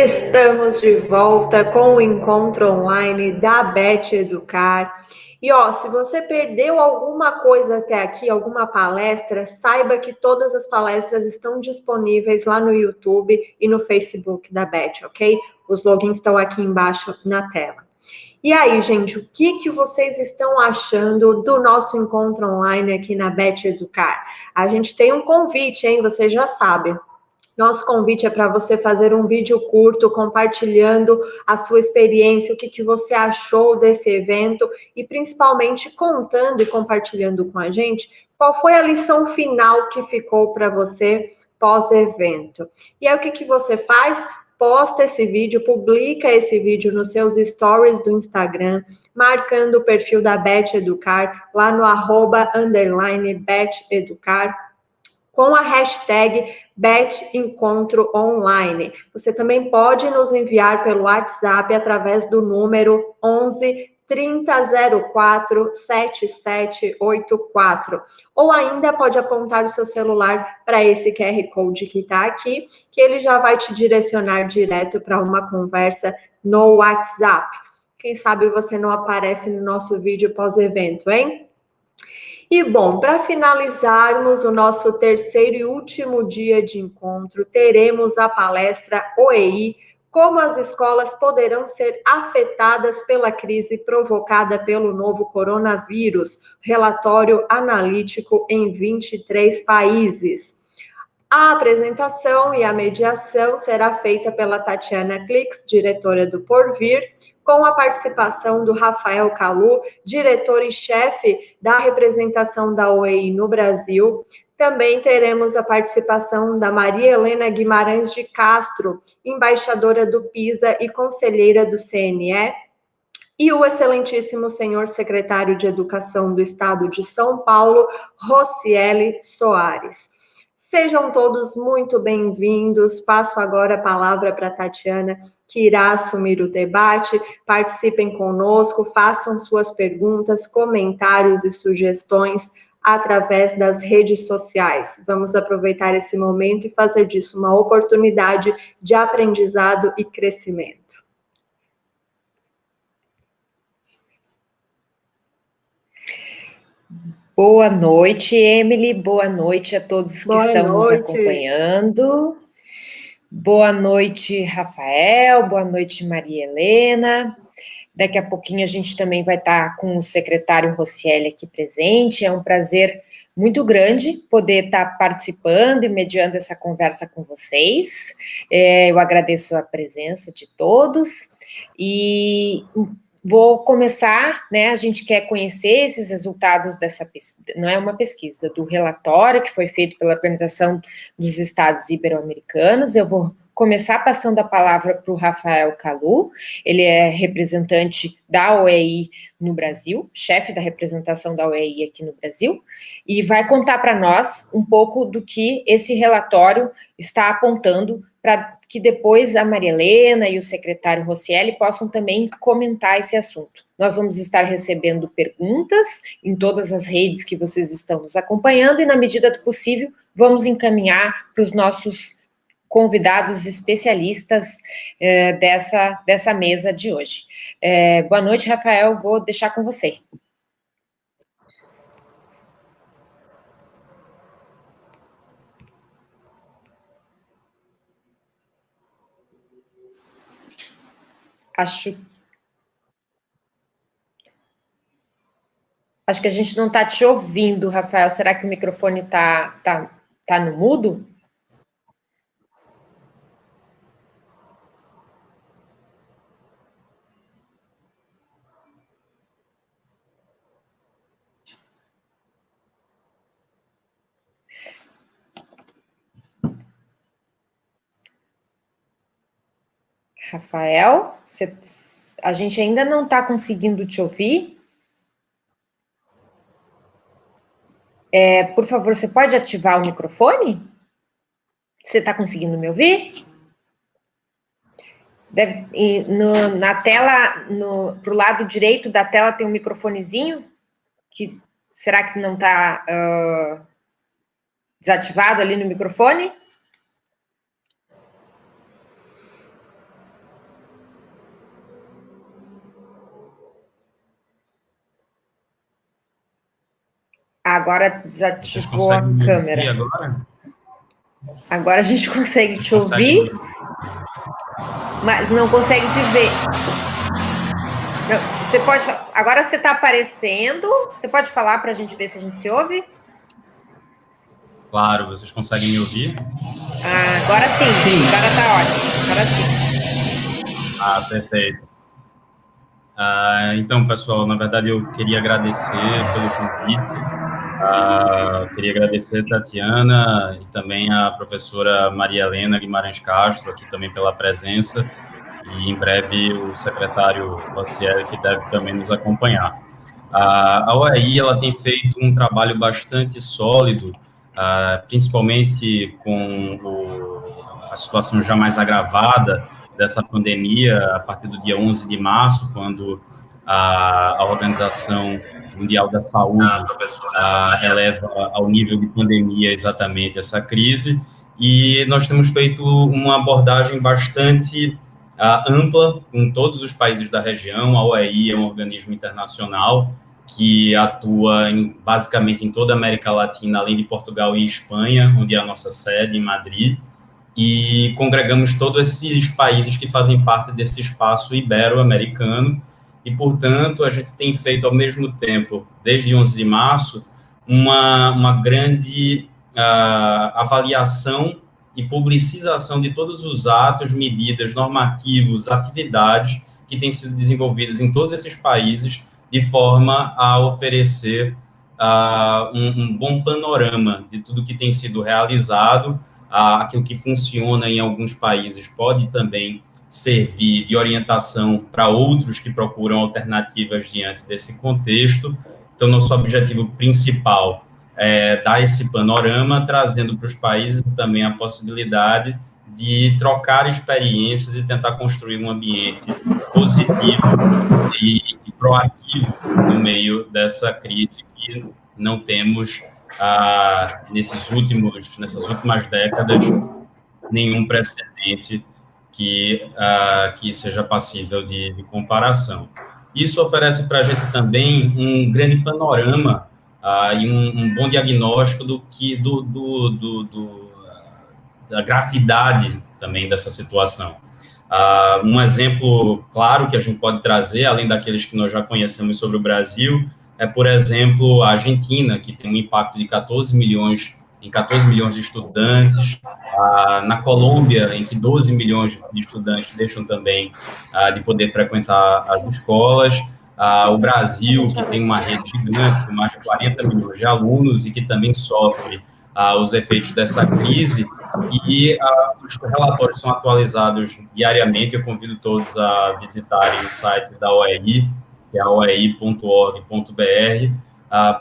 Estamos de volta com o encontro online da Beth Educar. E se você perdeu alguma coisa até aqui, alguma palestra, saiba que todas as palestras estão disponíveis lá no YouTube e no Facebook da Beth, ok? Os logins estão aqui embaixo na tela. E aí, gente, o que vocês estão achando do nosso encontro online aqui na Beth Educar? A gente tem um convite, hein? Você já sabe. Nosso convite é para você fazer um vídeo curto compartilhando a sua experiência, o que você achou desse evento e principalmente contando e compartilhando com a gente qual foi a lição final que ficou para você pós-evento. E aí o que você faz? Posta esse vídeo, publica esse vídeo nos seus stories do Instagram, marcando o perfil da Beth Educar, lá no @_BethEducar, com a hashtag BethEncontroOnline. Você também pode nos enviar pelo WhatsApp através do número 11 3004 7784. Ou ainda pode apontar o seu celular para esse QR Code que está aqui, que ele já vai te direcionar direto para uma conversa no WhatsApp. Quem sabe você não aparece no nosso vídeo pós-evento, hein? E bom, para finalizarmos o nosso terceiro e último dia de encontro, teremos a palestra OEI, como as escolas poderão ser afetadas pela crise provocada pelo novo coronavírus, relatório analítico em 23 países. A apresentação e a mediação será feita pela Tatiana Klix, diretora do Porvir, com a participação do Rafael Calu, diretor e chefe da representação da OEI no Brasil. Também teremos a participação da Maria Helena Guimarães de Castro, embaixadora do PISA e conselheira do CNE, e o excelentíssimo senhor secretário de Educação do Estado de São Paulo, Rocieli Soares. Sejam todos muito bem-vindos. Passo agora a palavra para a Tatiana, que irá assumir o debate. Participem conosco, façam suas perguntas, comentários e sugestões através das redes sociais. Vamos aproveitar esse momento e fazer disso uma oportunidade de aprendizado e crescimento. Boa noite, Emily. Boa noite a todos que estão nos acompanhando. Boa noite, Rafael. Boa noite, Maria Helena. Daqui a pouquinho a gente também vai estar com o secretário Rocieli aqui presente. É um prazer muito grande poder estar participando e mediando essa conversa com vocês. Eu agradeço a presença de todos e vou começar, né? A gente quer conhecer esses resultados dessa pesquisa, não é uma pesquisa, do relatório que foi feito pela Organização dos Estados Ibero-Americanos. Eu vou começar passando a palavra para o Rafael Calu. Ele é representante da OEI no Brasil, chefe da representação da OEI aqui no Brasil, e vai contar para nós um pouco do que esse relatório está apontando, para que depois a Maria Helena e o secretário Rocieli possam também comentar esse assunto. Nós vamos estar recebendo perguntas em todas as redes que vocês estão nos acompanhando e, na medida do possível, vamos encaminhar para os nossos convidados especialistas dessa mesa de hoje. Boa noite, Rafael, vou deixar com você. Acho que a gente não está te ouvindo, Rafael. Será que o microfone tá no mudo? Rafael, a gente ainda não está conseguindo te ouvir. Por favor, você pode ativar o microfone? Você está conseguindo me ouvir? Na tela, pro lado direito da tela tem um microfonezinho, será que não está desativado ali no microfone? Agora desativou a câmera. Agora a gente consegue te ouvir, mas não consegue te ver. Não, você pode. Agora você está aparecendo. Você pode falar para a gente ver se a gente se ouve? Claro, vocês conseguem me ouvir? Agora sim. Sim. Agora está ótimo. Agora sim. Perfeito. Então, pessoal, na verdade eu queria agradecer pelo convite. Queria agradecer a Tatiana e também a professora Maria Helena Guimarães Castro aqui também pela presença, e em breve o secretário Rossielli, que deve também nos acompanhar. A OEI ela tem feito um trabalho bastante sólido, principalmente com a situação já mais agravada dessa pandemia, a partir do dia 11 de março, quando a Organização Mundial da Saúde eleva ao nível de pandemia exatamente essa crise, e nós temos feito uma abordagem bastante ampla com todos os países da região. A OEI é um organismo internacional que atua basicamente em toda a América Latina, além de Portugal e Espanha, onde é a nossa sede, em Madrid, e congregamos todos esses países que fazem parte desse espaço ibero-americano, e, portanto, a gente tem feito, ao mesmo tempo, desde 11 de março, uma grande avaliação e publicização de todos os atos, medidas, normativos, atividades que têm sido desenvolvidas em todos esses países, de forma a oferecer um bom panorama de tudo que tem sido realizado. Aquilo que funciona em alguns países pode também servir de orientação para outros que procuram alternativas diante desse contexto. Então, nosso objetivo principal é dar esse panorama, trazendo para os países também a possibilidade de trocar experiências e tentar construir um ambiente positivo e proativo no meio dessa crise que não temos, nessas últimas décadas, nenhum precedente que seja passível de comparação. Isso oferece para a gente também um grande panorama e um bom diagnóstico da gravidade também dessa situação. Um exemplo claro que a gente pode trazer, além daqueles que nós já conhecemos sobre o Brasil, é, por exemplo, a Argentina, que tem um impacto de 14 milhões de estudantes, na Colômbia, em que 12 milhões de estudantes deixam também de poder frequentar as escolas, o Brasil, que tem uma rede gigante, com mais de 40 milhões de alunos, e que também sofre os efeitos dessa crise, e os relatórios são atualizados diariamente. Eu convido todos a visitarem o site da OEI, que é oei.org.br.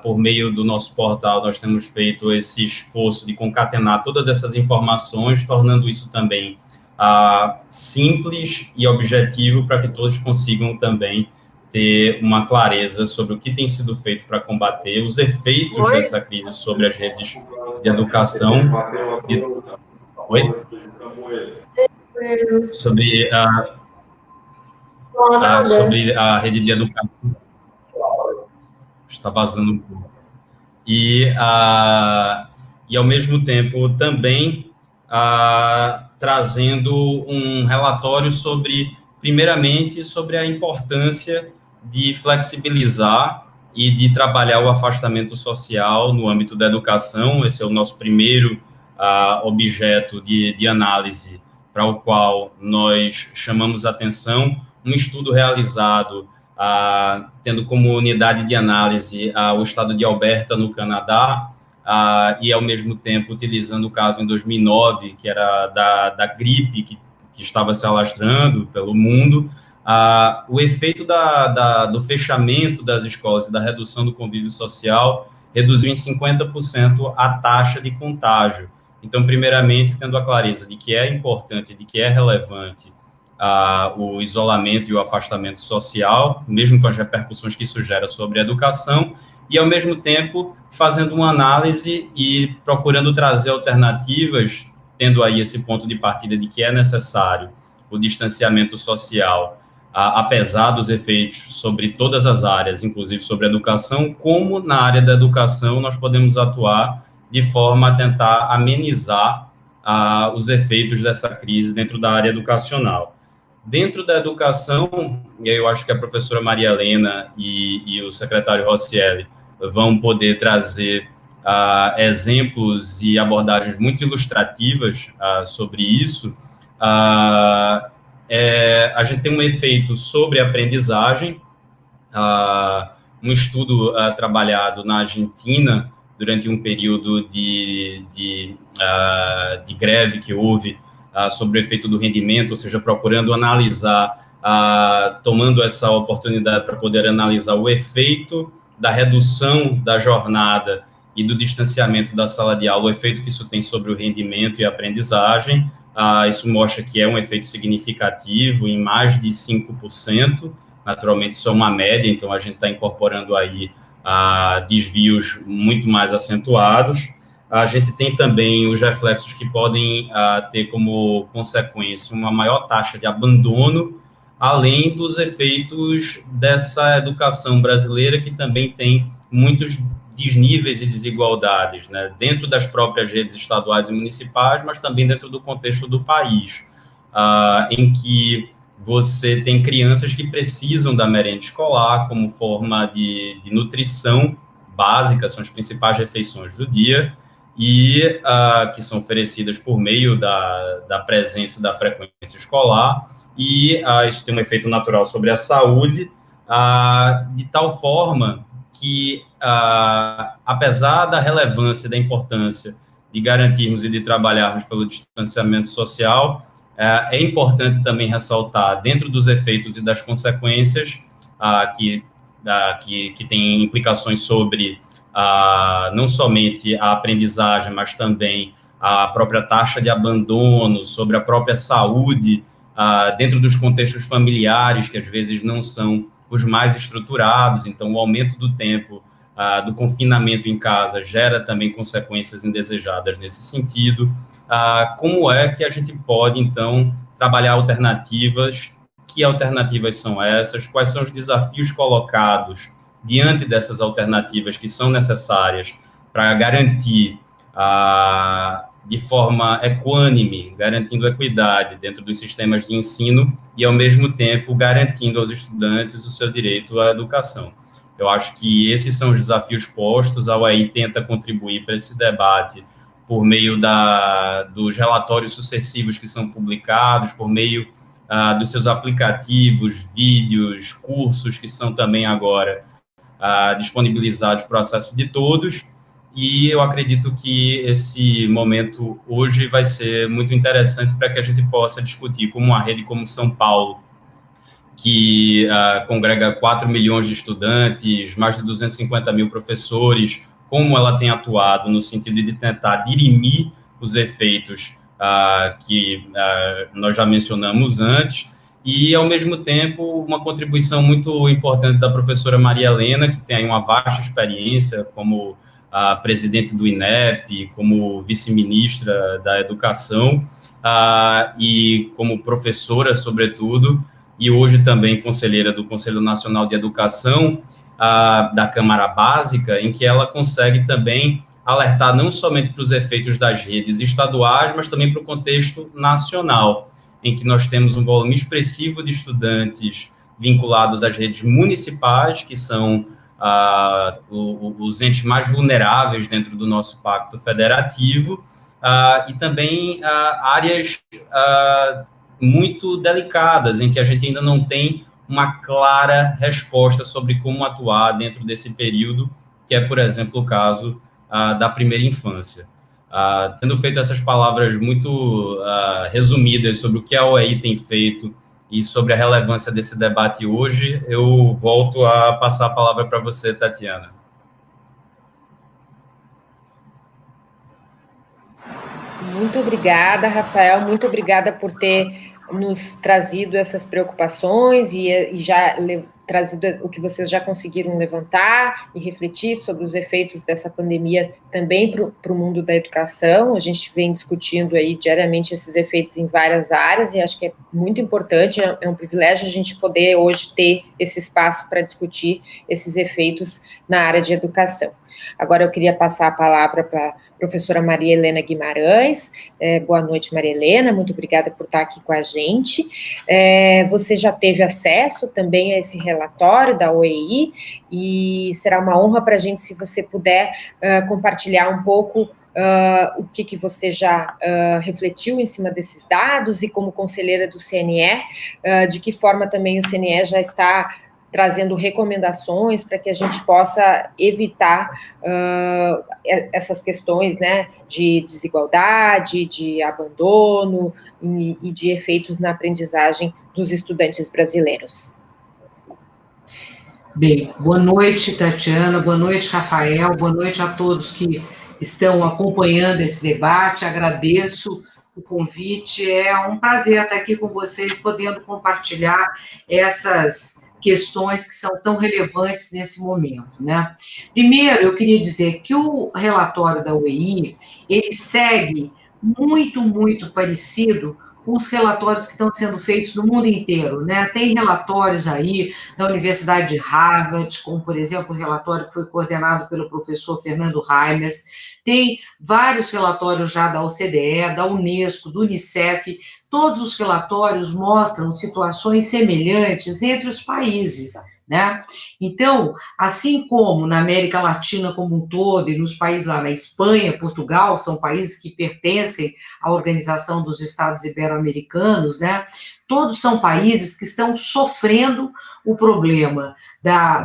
Por meio do nosso portal, nós temos feito esse esforço de concatenar todas essas informações, tornando isso também simples e objetivo, para que todos consigam também ter uma clareza sobre o que tem sido feito para combater os efeitos dessa crise sobre as redes de educação. Sobre a rede de educação. Está vazando um pouco. E, ao mesmo tempo, também trazendo um relatório primeiramente, sobre a importância de flexibilizar e de trabalhar o afastamento social no âmbito da educação. Esse é o nosso primeiro objeto de análise, para o qual nós chamamos a atenção um estudo realizado tendo como unidade de análise o estado de Alberta, no Canadá, e, ao mesmo tempo, utilizando o caso em 2009, que era da gripe que estava se alastrando pelo mundo, o efeito do fechamento das escolas e da redução do convívio social reduziu em 50% a taxa de contágio. Então, primeiramente, tendo a clareza de que é importante, de que é relevante o isolamento e o afastamento social, mesmo com as repercussões que isso gera sobre a educação, e, ao mesmo tempo, fazendo uma análise e procurando trazer alternativas, tendo aí esse ponto de partida de que é necessário o distanciamento social apesar dos efeitos sobre todas as áreas, inclusive sobre a educação, como na área da educação nós podemos atuar de forma a tentar amenizar os efeitos dessa crise dentro da área educacional. Dentro da educação, e aí eu acho que a professora Maria Helena e o secretário Rossielli vão poder trazer exemplos e abordagens muito ilustrativas sobre isso. A gente tem um efeito sobre a aprendizagem, um estudo trabalhado na Argentina durante um período de greve que houve sobre o efeito do rendimento, ou seja, procurando analisar, tomando essa oportunidade para poder analisar o efeito da redução da jornada e do distanciamento da sala de aula, o efeito que isso tem sobre o rendimento e a aprendizagem. Isso mostra que é um efeito significativo, em mais de 5%, naturalmente isso é uma média, então a gente está incorporando aí desvios muito mais acentuados. A gente tem também os reflexos que podem ter como consequência uma maior taxa de abandono, além dos efeitos dessa educação brasileira, que também tem muitos desníveis e desigualdades, né, dentro das próprias redes estaduais e municipais, mas também dentro do contexto do país, em que você tem crianças que precisam da merenda escolar como forma de nutrição básica, são as principais refeições do dia, e que são oferecidas por meio da presença da frequência escolar, e isso tem um efeito natural sobre a saúde, de tal forma que, apesar da relevância e da importância de garantirmos e de trabalharmos pelo distanciamento social, é importante também ressaltar, dentro dos efeitos e das consequências, que tem implicações sobre não somente a aprendizagem, mas também a própria taxa de abandono, sobre a própria saúde, dentro dos contextos familiares, que às vezes não são os mais estruturados. Então, o aumento do tempo do confinamento em casa gera também consequências indesejadas nesse sentido. Como é que a gente pode, então, trabalhar alternativas? Que alternativas são essas? Quais são os desafios colocados diante dessas alternativas que são necessárias para garantir, de forma equânime, garantindo equidade dentro dos sistemas de ensino e, ao mesmo tempo, garantindo aos estudantes o seu direito à educação? Eu acho que esses são os desafios postos. A UEI tenta contribuir para esse debate por meio dos relatórios sucessivos que são publicados, por meio dos seus aplicativos, vídeos, cursos que são também agora disponibilizados para o acesso de todos, e eu acredito que esse momento hoje vai ser muito interessante para que a gente possa discutir como uma rede como São Paulo, que congrega 4 milhões de estudantes, mais de 250 mil professores, como ela tem atuado no sentido de tentar dirimir os efeitos que nós já mencionamos antes, e, ao mesmo tempo, uma contribuição muito importante da professora Maria Helena, que tem aí uma vasta experiência como presidente do INEP, como vice-ministra da Educação, e como professora, sobretudo, e hoje também conselheira do Conselho Nacional de Educação, da Câmara Básica, em que ela consegue também alertar não somente para os efeitos das redes estaduais, mas também para o contexto nacional, em que nós temos um volume expressivo de estudantes vinculados às redes municipais, que são os entes mais vulneráveis dentro do nosso pacto federativo, e também áreas muito delicadas, em que a gente ainda não tem uma clara resposta sobre como atuar dentro desse período, que é, por exemplo, o caso da primeira infância. Tendo feito essas palavras muito resumidas sobre o que a UEI tem feito e sobre a relevância desse debate hoje, eu volto a passar a palavra para você, Tatiana. Muito obrigada, Rafael, muito obrigada por ter nos trazido essas preocupações e já trazido o que vocês já conseguiram levantar e refletir sobre os efeitos dessa pandemia também para o mundo da educação. A gente vem discutindo aí diariamente esses efeitos em várias áreas e acho que é muito importante, é um privilégio a gente poder hoje ter esse espaço para discutir esses efeitos na área de educação. Agora eu queria passar a palavra para a professora Maria Helena Guimarães. Boa noite, Maria Helena, muito obrigada por estar aqui com a gente. Você já teve acesso também a esse relatório da OEI e será uma honra para a gente se você puder compartilhar um pouco o que você já refletiu em cima desses dados e como conselheira do CNE, de que forma também o CNE já está trazendo recomendações para que a gente possa evitar essas questões, né, de desigualdade, de abandono e de efeitos na aprendizagem dos estudantes brasileiros. Bem, boa noite, Tatiana, boa noite, Rafael, boa noite a todos que estão acompanhando esse debate, agradeço o convite, é um prazer estar aqui com vocês, podendo compartilhar essas questões que são tão relevantes nesse momento, né? Primeiro, eu queria dizer que o relatório da OEI, ele segue muito parecido com os relatórios que estão sendo feitos no mundo inteiro, né? Tem relatórios aí da Universidade de Harvard, como, por exemplo, o relatório que foi coordenado pelo professor Fernando Reimers, tem vários relatórios já da OCDE, da Unesco, do Unicef, todos os relatórios mostram situações semelhantes entre os países, né? Então, assim como na América Latina como um todo e nos países lá na Espanha, Portugal, são países que pertencem à Organização dos Estados Ibero-Americanos, né? Todos são países que estão sofrendo o problema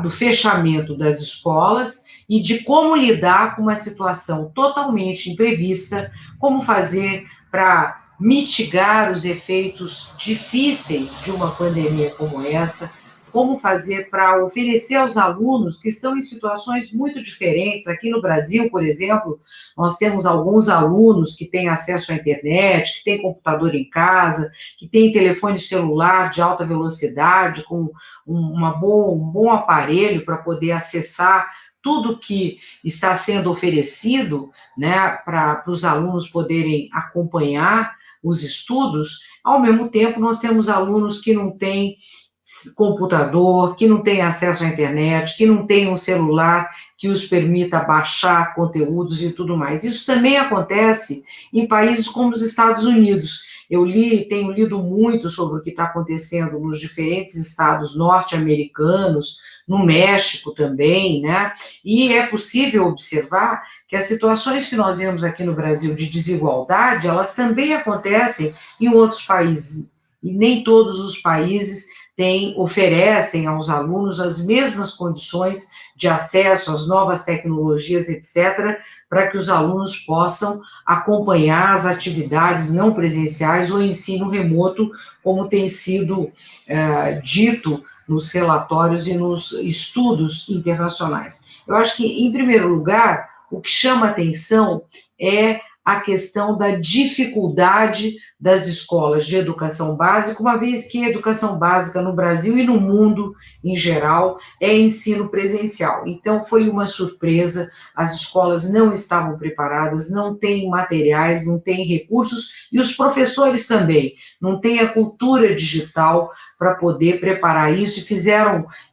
do fechamento das escolas e de como lidar com uma situação totalmente imprevista, como fazer para mitigar os efeitos difíceis de uma pandemia como essa, como fazer para oferecer aos alunos que estão em situações muito diferentes. Aqui no Brasil, por exemplo, nós temos alguns alunos que têm acesso à internet, que têm computador em casa, que têm telefone celular de alta velocidade, com um bom aparelho para poder acessar tudo que está sendo oferecido, né, para os alunos poderem acompanhar os estudos. Ao mesmo tempo, nós temos alunos que não têm computador, que não têm acesso à internet, que não têm um celular que os permita baixar conteúdos e tudo mais. Isso também acontece em países como os Estados Unidos. Eu tenho lido muito sobre o que está acontecendo nos diferentes estados norte-americanos, no México também, né? E é possível observar que as situações que nós vemos aqui no Brasil de desigualdade, elas também acontecem em outros países, e nem todos os países oferecem aos alunos as mesmas condições de acesso às novas tecnologias, etc., para que os alunos possam acompanhar as atividades não presenciais ou ensino remoto, como tem sido dito nos relatórios e nos estudos internacionais. Eu acho que, em primeiro lugar, o que chama atenção é a questão da dificuldade das escolas de educação básica, uma vez que a educação básica no Brasil e no mundo em geral é ensino presencial. Então, foi uma surpresa, as escolas não estavam preparadas, não têm materiais, não têm recursos, e os professores também não têm a cultura digital para poder preparar isso, e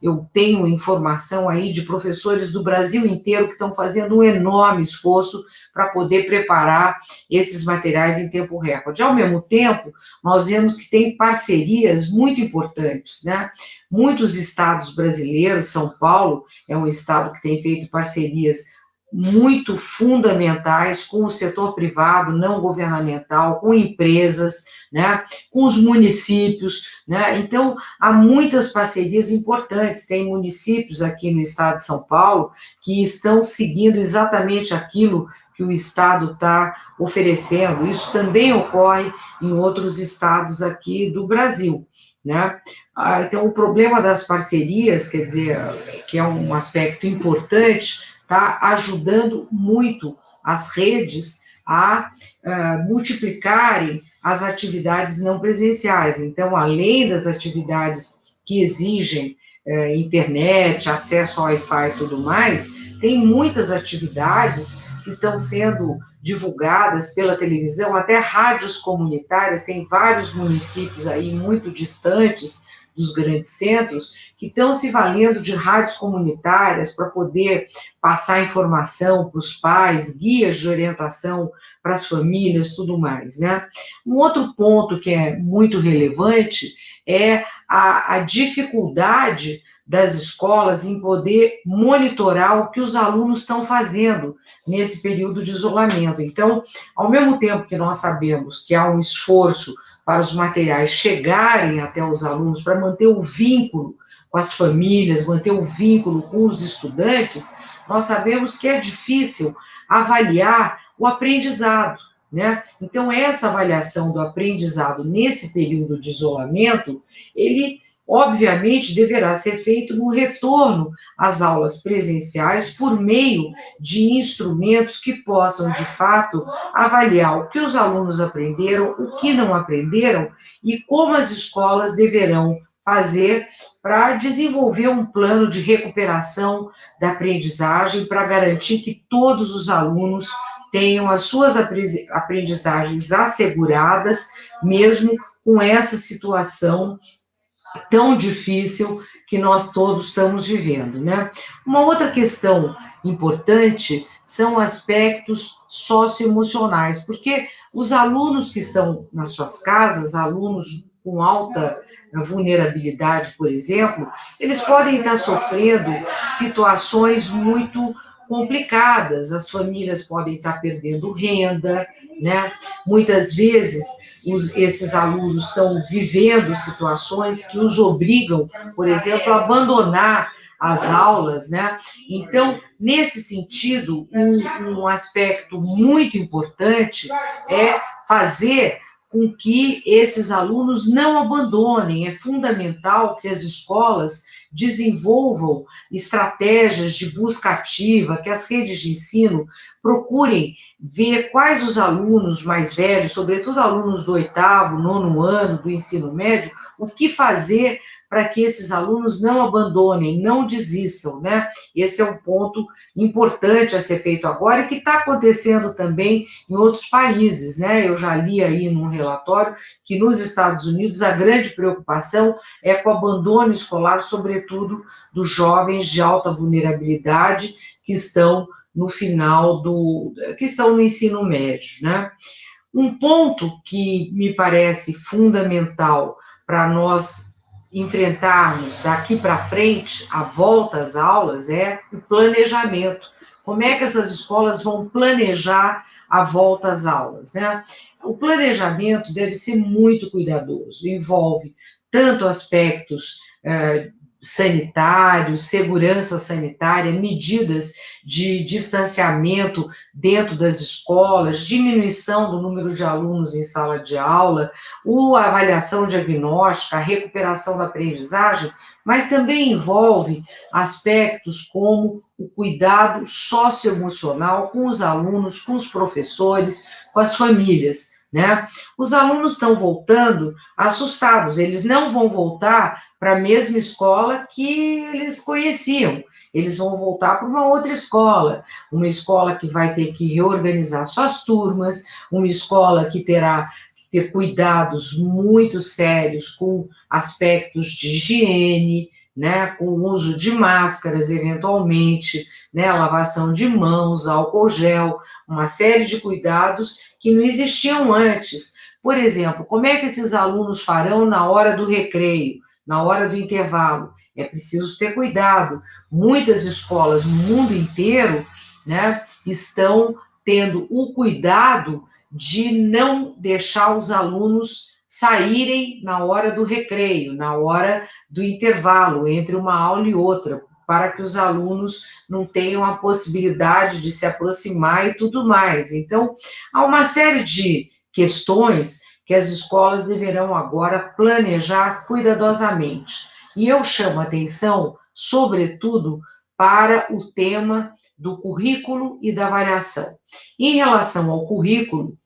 eu tenho informação aí de professores do Brasil inteiro que estão fazendo um enorme esforço para poder preparar esses materiais em tempo recorde. Ao mesmo tempo, nós vemos que tem parcerias muito importantes, né? Muitos estados brasileiros, São Paulo é um estado que tem feito parcerias muito fundamentais com o setor privado, não governamental, com empresas, né, com os municípios, né? Então, há muitas parcerias importantes. Tem municípios aqui no estado de São Paulo que estão seguindo exatamente aquilo que o Estado está oferecendo. Isso também ocorre em outros estados aqui do Brasil, né? Então, o problema das parcerias, quer dizer, que é um aspecto importante, está ajudando muito as redes a multiplicarem as atividades não presenciais. Então, além das atividades que exigem internet, acesso ao Wi-Fi e tudo mais, tem muitas atividades que estão sendo divulgadas pela televisão, até rádios comunitárias, tem vários municípios aí muito distantes dos grandes centros, que estão se valendo de rádios comunitárias para poder passar informação para os pais, guias de orientação para as famílias, tudo mais, né? Um outro ponto que é muito relevante é a dificuldade das escolas em poder monitorar o que os alunos estão fazendo nesse período de isolamento. Então, ao mesmo tempo que nós sabemos que há um esforço para os materiais chegarem até os alunos, para manter o vínculo com as famílias, manter o vínculo com os estudantes, nós sabemos que é difícil avaliar o aprendizado, né? Então, essa avaliação do aprendizado nesse período de isolamento, ele, obviamente, deverá ser feito no retorno às aulas presenciais por meio de instrumentos que possam, de fato, avaliar o que os alunos aprenderam, o que não aprenderam e como as escolas deverão fazer para desenvolver um plano de recuperação da aprendizagem para garantir que todos os alunos tenham as suas aprendizagens asseguradas, mesmo com essa situação tão difícil que nós todos estamos vivendo, né? Uma outra questão importante são aspectos socioemocionais, porque os alunos que estão nas suas casas, alunos com alta vulnerabilidade, por exemplo, eles podem estar sofrendo situações muito complicadas, as famílias podem estar perdendo renda, né? Muitas vezes esses alunos estão vivendo situações que os obrigam, por exemplo, a abandonar as aulas, né? Então, nesse sentido, um aspecto muito importante é fazer com que esses alunos não abandonem. É fundamental que as escolas desenvolvam estratégias de busca ativa, que as redes de ensino procurem ver quais os alunos mais velhos, sobretudo alunos do 8º, 9º ano do ensino médio, o que fazer para que esses alunos não abandonem, não desistam, né? Esse é um ponto importante a ser feito agora e que está acontecendo também em outros países, né? Eu já li aí num relatório que nos Estados Unidos a grande preocupação é com o abandono escolar, sobretudo dos jovens de alta vulnerabilidade que estão no final que estão no ensino médio, né? Um ponto que me parece fundamental para nós enfrentarmos daqui para frente a volta às aulas é o planejamento. Como é que essas escolas vão planejar a volta às aulas, né? O planejamento deve ser muito cuidadoso, envolve tanto aspectos sanitários, segurança sanitária, medidas de distanciamento dentro das escolas, diminuição do número de alunos em sala de aula, a avaliação diagnóstica, a recuperação da aprendizagem, mas também envolve aspectos como o cuidado socioemocional com os alunos, com os professores, com as famílias, né? Os alunos estão voltando assustados, eles não vão voltar para a mesma escola que eles conheciam, eles vão voltar para uma outra escola, uma escola que vai ter que reorganizar suas turmas, uma escola que terá que ter cuidados muito sérios com aspectos de higiene, né, com o uso de máscaras, eventualmente, né, lavação de mãos, álcool gel, uma série de cuidados que não existiam antes. Por exemplo, como é que esses alunos farão na hora do recreio, na hora do intervalo? É preciso ter cuidado. Muitas escolas no mundo inteiro, né, estão tendo o cuidado de não deixar os alunos saírem na hora do recreio, na hora do intervalo, entre uma aula e outra, para que os alunos não tenham a possibilidade de se aproximar e tudo mais. Então, há uma série de questões que as escolas deverão agora planejar cuidadosamente. E eu chamo a atenção, sobretudo, para o tema do currículo e da avaliação. Em relação ao currículo,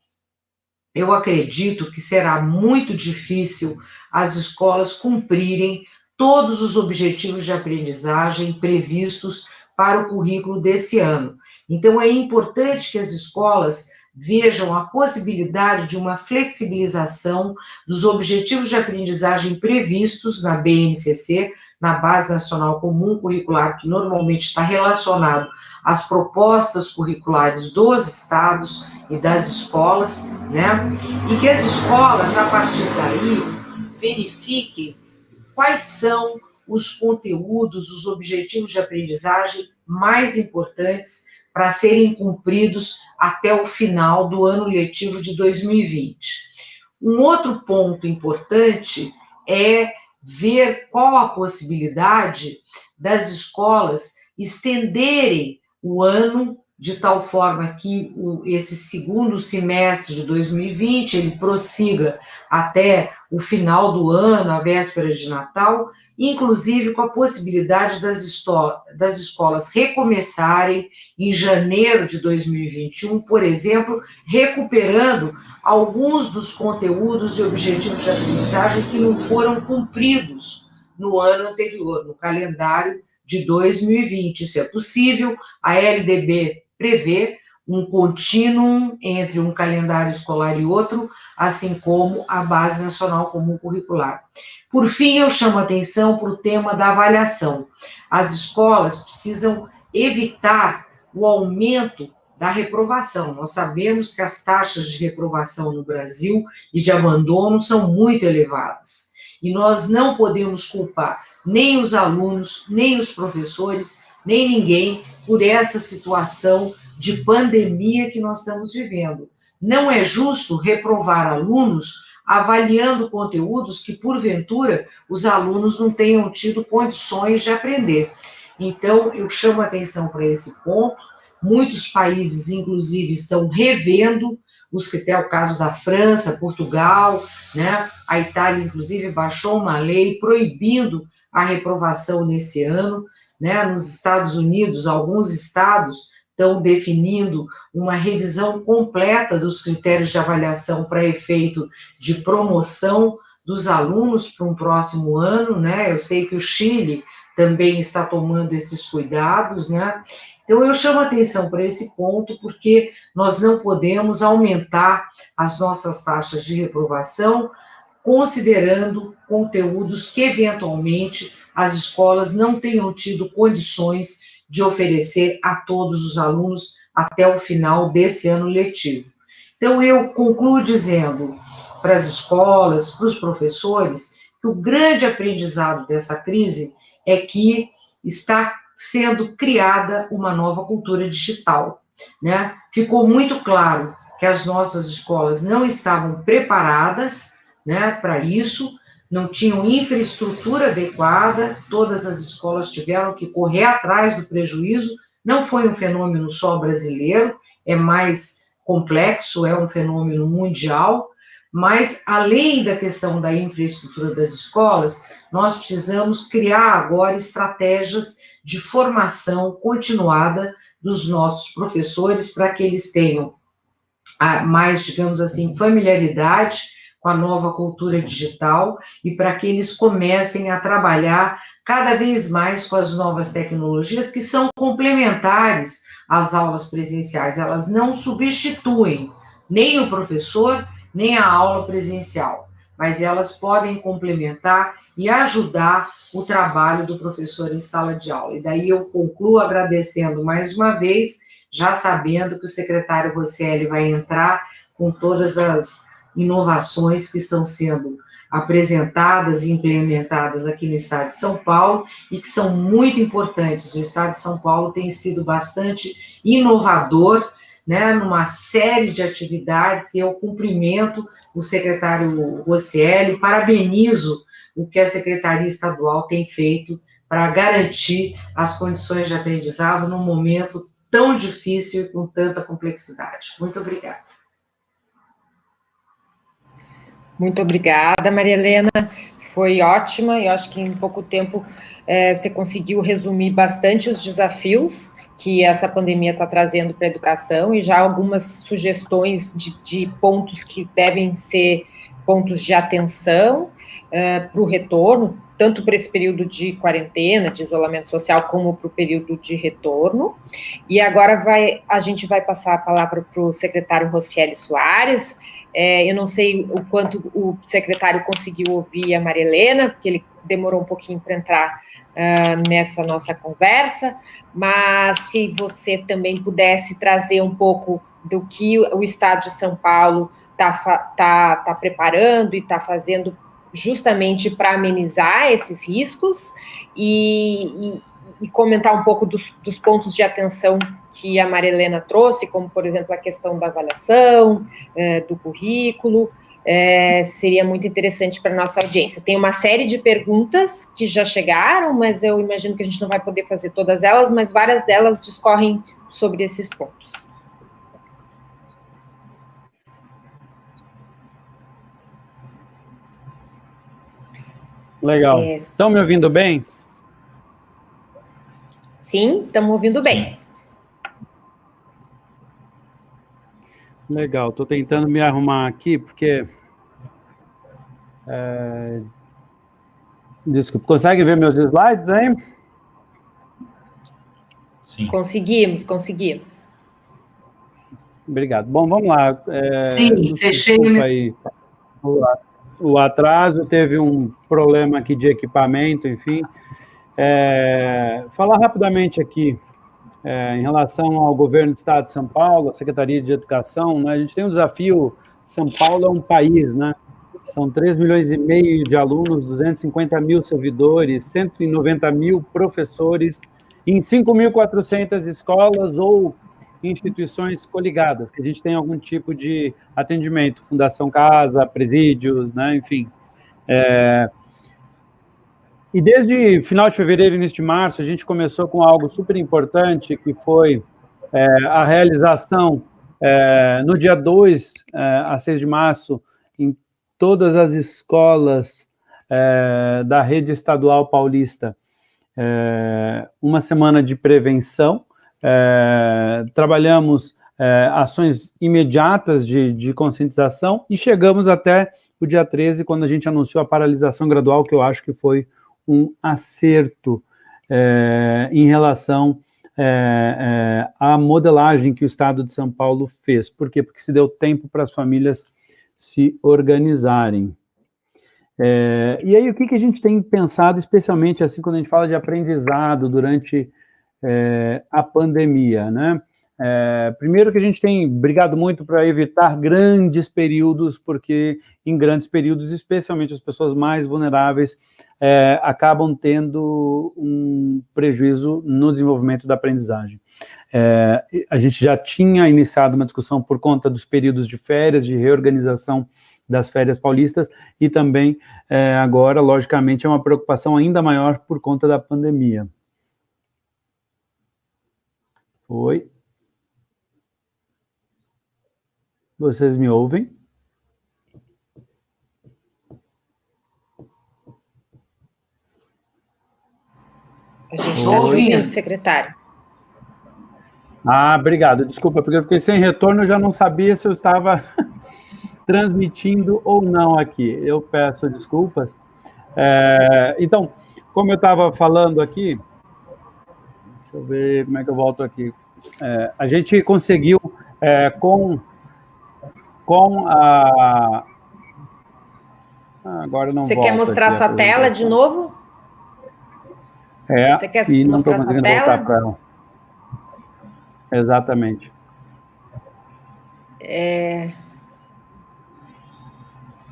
eu acredito que será muito difícil as escolas cumprirem todos os objetivos de aprendizagem previstos para o currículo desse ano. Então, é importante que as escolas vejam a possibilidade de uma flexibilização dos objetivos de aprendizagem previstos na BNCC, na Base Nacional Comum Curricular, que normalmente está relacionado às propostas curriculares dos estados e das escolas, né? E que as escolas, a partir daí, verifiquem quais são os conteúdos, os objetivos de aprendizagem mais importantes para serem cumpridos até o final do ano letivo de 2020. Um outro ponto importante é ver qual a possibilidade das escolas estenderem o ano de tal forma que esse segundo semestre de 2020 ele prossiga até o final do ano, a véspera de Natal, inclusive com a possibilidade das escolas recomeçarem em janeiro de 2021, por exemplo, recuperando alguns dos conteúdos e objetivos de aprendizagem que não foram cumpridos no ano anterior, no calendário de 2020. Isso é possível, a LDB prevê um contínuo entre um calendário escolar e outro, assim como a Base Nacional Comum Curricular. Por fim, eu chamo a atenção para o tema da avaliação. As escolas precisam evitar o aumento da reprovação. Nós sabemos que as taxas de reprovação no Brasil e de abandono são muito elevadas. E nós não podemos culpar nem os alunos, nem os professores, nem ninguém por essa situação de pandemia que nós estamos vivendo. Não é justo reprovar alunos avaliando conteúdos que, porventura, os alunos não tenham tido condições de aprender. Então, eu chamo a atenção para esse ponto. Muitos países, inclusive, estão revendo os critérios, o caso da França, Portugal, né? A Itália, inclusive, baixou uma lei proibindo a reprovação nesse ano, né? Nos Estados Unidos, alguns estados estão definindo uma revisão completa dos critérios de avaliação para efeito de promoção dos alunos para um próximo ano, né? Eu sei que o Chile também está tomando esses cuidados, né? Então, eu chamo a atenção para esse ponto, porque nós não podemos aumentar as nossas taxas de reprovação, considerando conteúdos que, eventualmente, as escolas não tenham tido condições de oferecer a todos os alunos até o final desse ano letivo. Então, eu concluo dizendo para as escolas, para os professores, que o grande aprendizado dessa crise é que está sendo criada uma nova cultura digital, né? Ficou muito claro que as nossas escolas não estavam preparadas, né, para isso, não tinham infraestrutura adequada, todas as escolas tiveram que correr atrás do prejuízo. Não foi um fenômeno só brasileiro, é mais complexo, é um fenômeno mundial, mas além da questão da infraestrutura das escolas, nós precisamos criar agora estratégias de formação continuada dos nossos professores para que eles tenham mais, digamos assim, familiaridade com a nova cultura digital e para que eles comecem a trabalhar cada vez mais com as novas tecnologias que são complementares às aulas presenciais. Elas não substituem nem o professor, nem a aula presencial, mas elas podem complementar e ajudar o trabalho do professor em sala de aula. E daí eu concluo agradecendo mais uma vez, já sabendo que o secretário Rosselli vai entrar com todas as inovações que estão sendo apresentadas e implementadas aqui no estado de São Paulo e que são muito importantes. O estado de São Paulo tem sido bastante inovador, né, numa série de atividades, e eu cumprimento o secretário Rosselli, parabenizo o que a Secretaria Estadual tem feito para garantir as condições de aprendizado num momento tão difícil e com tanta complexidade. Muito obrigada. Muito obrigada, Maria Helena, foi ótima, eu acho que em pouco tempo você conseguiu resumir bastante os desafios que essa pandemia está trazendo para a educação e já algumas sugestões de pontos que devem ser pontos de atenção para o retorno, tanto para esse período de quarentena, de isolamento social, como para o período de retorno. E agora a gente vai passar a palavra para o secretário Rocieli Soares. Eu não sei o quanto o secretário conseguiu ouvir a Maria Helena, porque ele demorou um pouquinho para entrar nessa nossa conversa, mas se você também pudesse trazer um pouco do que o Estado de São Paulo está preparando e está fazendo justamente para amenizar esses riscos e comentar um pouco dos pontos de atenção que a Maria Helena trouxe, como, por exemplo, a questão da avaliação, do currículo. Seria muito interessante para a nossa audiência. Tem uma série de perguntas que já chegaram, mas eu imagino que a gente não vai poder fazer todas elas, mas várias delas discorrem sobre esses pontos. Legal. Estão me ouvindo bem? Sim, estamos ouvindo bem. Legal, estou tentando me arrumar aqui, porque... Desculpa, consegue ver meus slides aí? Sim. Conseguimos. Obrigado. Bom, vamos lá. Sim, fechei. Desculpa aí o atraso, teve um problema aqui de equipamento, enfim. Falar rapidamente aqui, em relação ao governo do Estado de São Paulo, a Secretaria de Educação, né, a gente tem um desafio, São Paulo é um país, né? São 3,5 milhões de alunos, 250 mil servidores, 190 mil professores, em 5.400 escolas ou instituições coligadas, que a gente tem algum tipo de atendimento, Fundação Casa, presídios, né, enfim. E desde final de fevereiro, início de março, a gente começou com algo super importante, que foi a realização, no dia 2 a 6 de março, em todas as escolas da rede estadual paulista, uma semana de prevenção. Trabalhamos ações imediatas de conscientização e chegamos até o dia 13, quando a gente anunciou a paralisação gradual, que eu acho que foi um acerto em relação à modelagem que o Estado de São Paulo fez. Por quê? Porque se deu tempo para as famílias se organizarem. E aí, o que a gente tem pensado, especialmente assim, quando a gente fala de aprendizado durante a pandemia, né? Primeiro que a gente tem brigado muito para evitar grandes períodos, porque em grandes períodos, especialmente as pessoas mais vulneráveis, acabam tendo um prejuízo no desenvolvimento da aprendizagem. A gente já tinha iniciado uma discussão por conta dos períodos de férias, de reorganização das férias paulistas, e também agora, logicamente, é uma preocupação ainda maior por conta da pandemia. Oi? Vocês me ouvem? A gente está ouvindo, secretário. Obrigado. Desculpa, porque eu fiquei sem retorno, eu já não sabia se eu estava transmitindo ou não aqui. Eu peço desculpas. Então, como eu estava falando aqui, deixa eu ver como é que eu volto aqui. A gente conseguiu, com a... agora não. Você quer mostrar sua tela de novo? Você quer e não estou mostrar conseguindo sua tela? voltar para ela. Exatamente.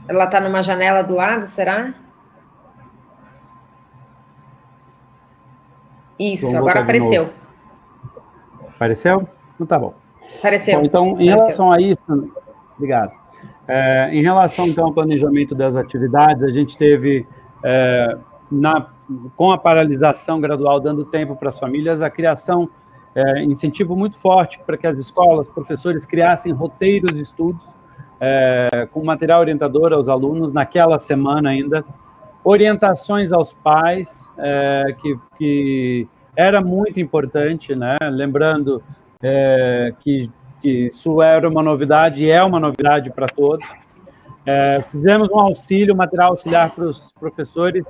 Ela está numa janela do lado, será? Isso, Vamos agora apareceu. Novo. Apareceu? Então tá bom. Apareceu. Bom, então, em relação a isso, obrigado. Em relação, então, ao planejamento das atividades, a gente teve, com a paralisação gradual, dando tempo para as famílias, a criação, incentivo muito forte para que as escolas, professores criassem roteiros de estudos, com material orientador aos alunos, naquela semana ainda, orientações aos pais, que era muito importante, né? Lembrando que isso era uma novidade e é uma novidade para todos. Fizemos um auxílio, material auxiliar para os professores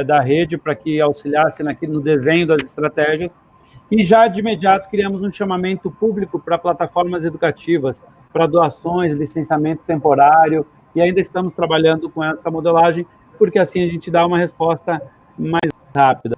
da rede para que auxiliassem no desenho das estratégias. E já de imediato criamos um chamamento público para plataformas educativas, para doações, licenciamento temporário, e ainda estamos trabalhando com essa modelagem, porque assim a gente dá uma resposta mais rápida.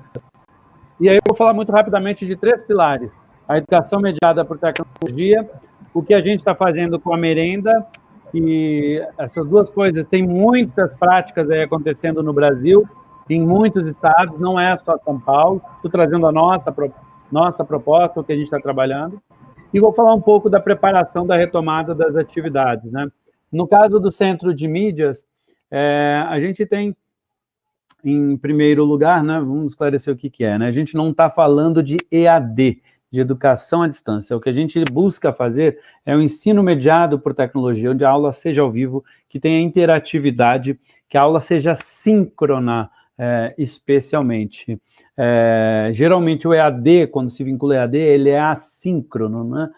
E aí eu vou falar muito rapidamente de 3 pilares: a educação mediada por tecnologia, o que a gente está fazendo com a merenda, e essas 2 coisas têm muitas práticas aí acontecendo no Brasil, em muitos estados, não é só São Paulo. Estou trazendo a nossa proposta, o que a gente está trabalhando, e vou falar um pouco da preparação da retomada das atividades, né? No caso do Centro de Mídias, a gente tem, em primeiro lugar, né, vamos esclarecer o que é, né? A gente não está falando de EAD, de educação à distância. O que a gente busca fazer é o ensino mediado por tecnologia, onde a aula seja ao vivo, que tenha interatividade, que a aula seja síncrona, especialmente. Geralmente o EAD, quando se vincula EAD, ele é assíncrono, né?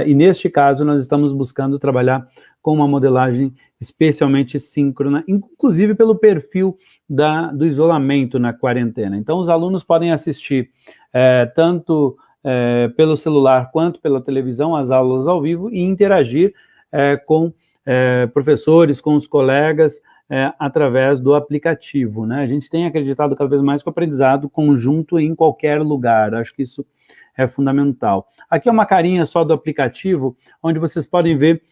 E neste caso nós estamos buscando trabalhar com uma modelagem especialmente síncrona, inclusive pelo perfil do isolamento na quarentena. Então os alunos podem assistir tanto pelo celular quanto pela televisão as aulas ao vivo e interagir com professores, com os colegas, através do aplicativo, né? A gente tem acreditado cada vez mais que o aprendizado conjunto em qualquer lugar. Acho que isso é fundamental. Aqui é uma carinha só do aplicativo, onde vocês podem ver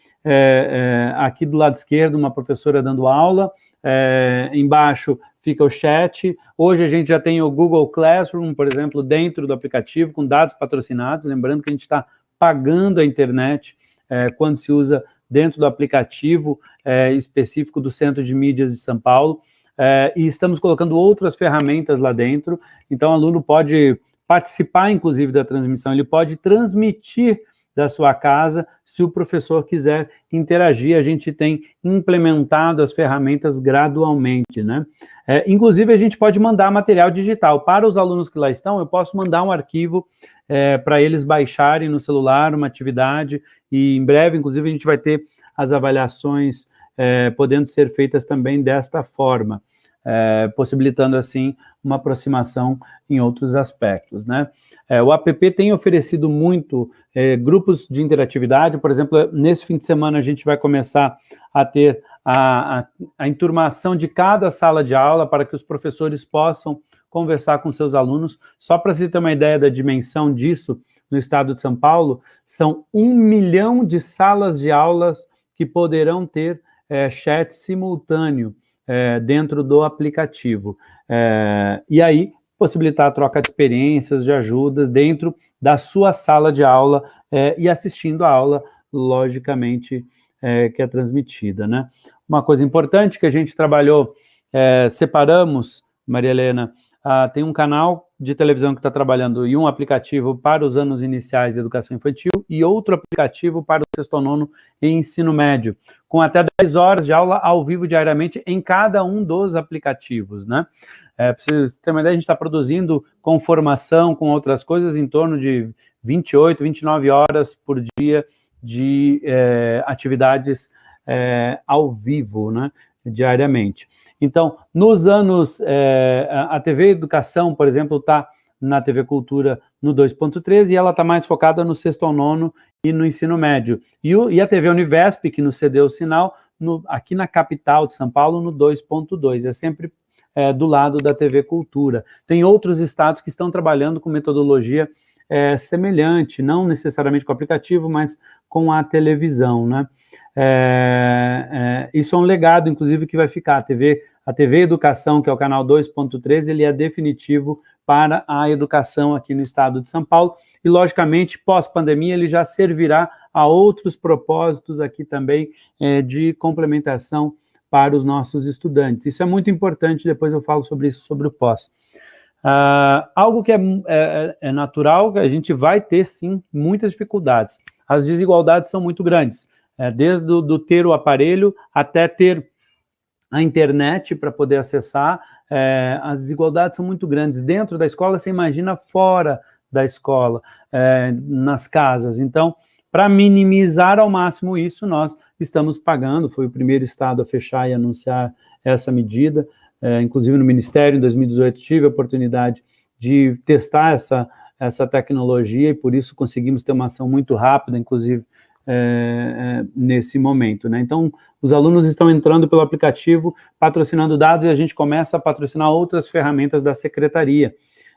aqui do lado esquerdo uma professora dando aula, embaixo fica o chat. Hoje a gente já tem o Google Classroom, por exemplo, dentro do aplicativo, com dados patrocinados, lembrando que a gente está pagando a internet quando se usa dentro do aplicativo específico do Centro de Mídias de São Paulo, e estamos colocando outras ferramentas lá dentro. Então o aluno pode participar, inclusive, da transmissão, ele pode transmitir da sua casa, se o professor quiser interagir. A gente tem implementado as ferramentas gradualmente, né? Inclusive, a gente pode mandar material digital. Para os alunos que lá estão, eu posso mandar um arquivo para eles baixarem no celular, uma atividade, e em breve, inclusive, a gente vai ter as avaliações podendo ser feitas também desta forma, possibilitando, assim, uma aproximação em outros aspectos, né? O app tem oferecido muito grupos de interatividade. Por exemplo, nesse fim de semana a gente vai começar a ter a enturmação de cada sala de aula para que os professores possam conversar com seus alunos. Só para você ter uma ideia da dimensão disso, no estado de São Paulo, são 1 milhão de salas de aulas que poderão ter chat simultâneo dentro do aplicativo. E aí, possibilitar a troca de experiências, de ajudas dentro da sua sala de aula e assistindo a aula, logicamente, que é transmitida, né? Uma coisa importante que a gente trabalhou, separamos, Maria Helena, tem um canal de televisão que está trabalhando e um aplicativo para os anos iniciais de educação infantil e outro aplicativo para o sexto ao nono e ensino médio, com até 10 horas de aula ao vivo diariamente em cada um dos aplicativos, né? Para vocês terem uma ideia, a gente está produzindo com formação, com outras coisas, em torno de 28, 29 horas por dia de atividades ao vivo, né, diariamente. Então, nos anos, a TV Educação, por exemplo, está na TV Cultura no 2.13 e ela está mais focada no sexto ao nono e no ensino médio. E a TV Univesp, que nos cedeu o sinal, aqui na capital de São Paulo, no 2.2. É sempre do lado da TV Cultura. Tem outros estados que estão trabalhando com metodologia semelhante, não necessariamente com o aplicativo, mas com a televisão, né? Isso é um legado, inclusive, que vai ficar. A TV Educação, que é o canal 2.13, ele é definitivo para a educação aqui no estado de São Paulo, e, logicamente, pós-pandemia, ele já servirá a outros propósitos aqui também de complementação para os nossos estudantes. Isso é muito importante, depois eu falo sobre isso, sobre o pós. Algo que é natural, que a gente vai ter, sim, muitas dificuldades. As desigualdades são muito grandes, desde do ter o aparelho até ter a internet para poder acessar. As desigualdades são muito grandes. Dentro da escola, você imagina fora da escola, nas casas. Então, para minimizar ao máximo isso, nós estamos pagando, foi o primeiro estado a fechar e anunciar essa medida, inclusive no Ministério, em 2018, tive a oportunidade de testar essa tecnologia e por isso conseguimos ter uma ação muito rápida, inclusive, nesse momento, né? Então, os alunos estão entrando pelo aplicativo, patrocinando dados e a gente começa a patrocinar outras ferramentas da secretaria.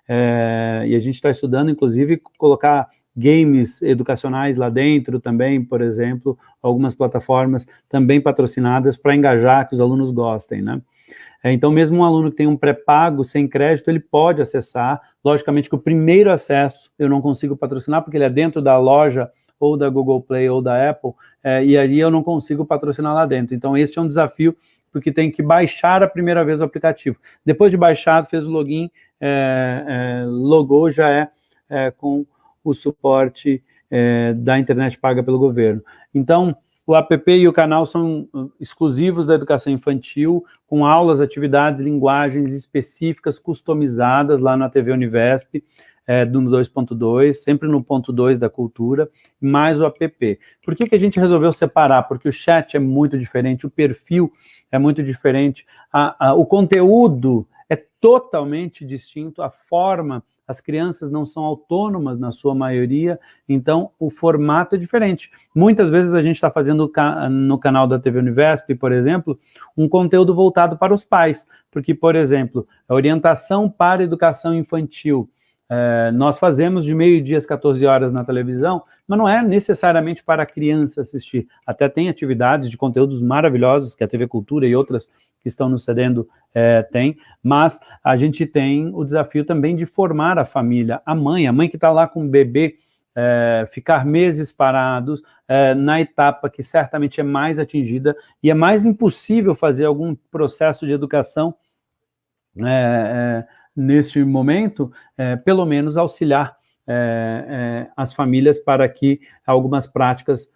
E a gente está estudando, inclusive, colocar games educacionais lá dentro também, por exemplo, algumas plataformas também patrocinadas para engajar, que os alunos gostem, né? Então, mesmo um aluno que tem um pré-pago sem crédito, ele pode acessar. Logicamente que o primeiro acesso eu não consigo patrocinar, porque ele é dentro da loja ou da Google Play ou da Apple, e aí eu não consigo patrocinar lá dentro. Então, este é um desafio, porque tem que baixar a primeira vez o aplicativo. Depois de baixado, fez o login, logou, já com o suporte da internet paga pelo governo. Então, o app e o canal são exclusivos da educação infantil, com aulas, atividades, linguagens específicas, customizadas lá na TV Univesp, do 2.2, sempre no ponto 2 da cultura, mais o app. Por que a gente resolveu separar? Porque o chat é muito diferente, o perfil é muito diferente, o conteúdo é totalmente distinto, a forma, as crianças não são autônomas na sua maioria, então o formato é diferente. Muitas vezes a gente está fazendo no canal da TV Univesp, por exemplo, um conteúdo voltado para os pais, porque, por exemplo, a orientação para a educação infantil, nós fazemos de meio-dia às 14 horas na televisão, mas não é necessariamente para a criança assistir. Até tem atividades de conteúdos maravilhosos que a TV Cultura e outras que estão nos cedendo tem, mas a gente tem o desafio também de formar a família, a mãe que está lá com o bebê, ficar meses parados na etapa que certamente é mais atingida e é mais impossível fazer algum processo de educação neste momento, pelo menos auxiliar as famílias para que algumas práticas,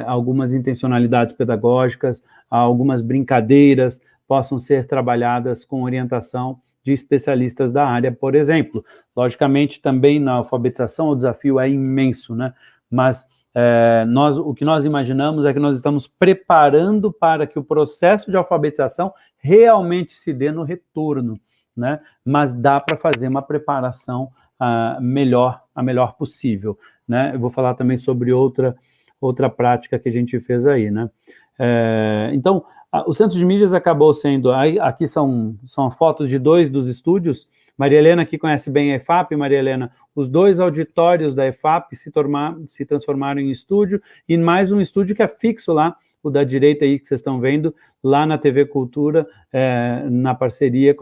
algumas intencionalidades pedagógicas, algumas brincadeiras possam ser trabalhadas com orientação de especialistas da área, por exemplo. Logicamente, também na alfabetização o desafio é imenso, né? Mas o que nós imaginamos é que nós estamos preparando para que o processo de alfabetização realmente se dê no retorno, né? Mas dá para fazer uma preparação a melhor possível, né? Eu vou falar também sobre outra prática que a gente fez aí, né? Então, o Centro de Mídias acabou sendo, aqui são fotos de 2 dos estúdios. Maria Helena, que conhece bem a EFAP, Maria Helena, os 2 auditórios da EFAP se transformaram em estúdio, e mais um estúdio que é fixo lá, o da direita aí que vocês estão vendo, lá na TV Cultura, na parceria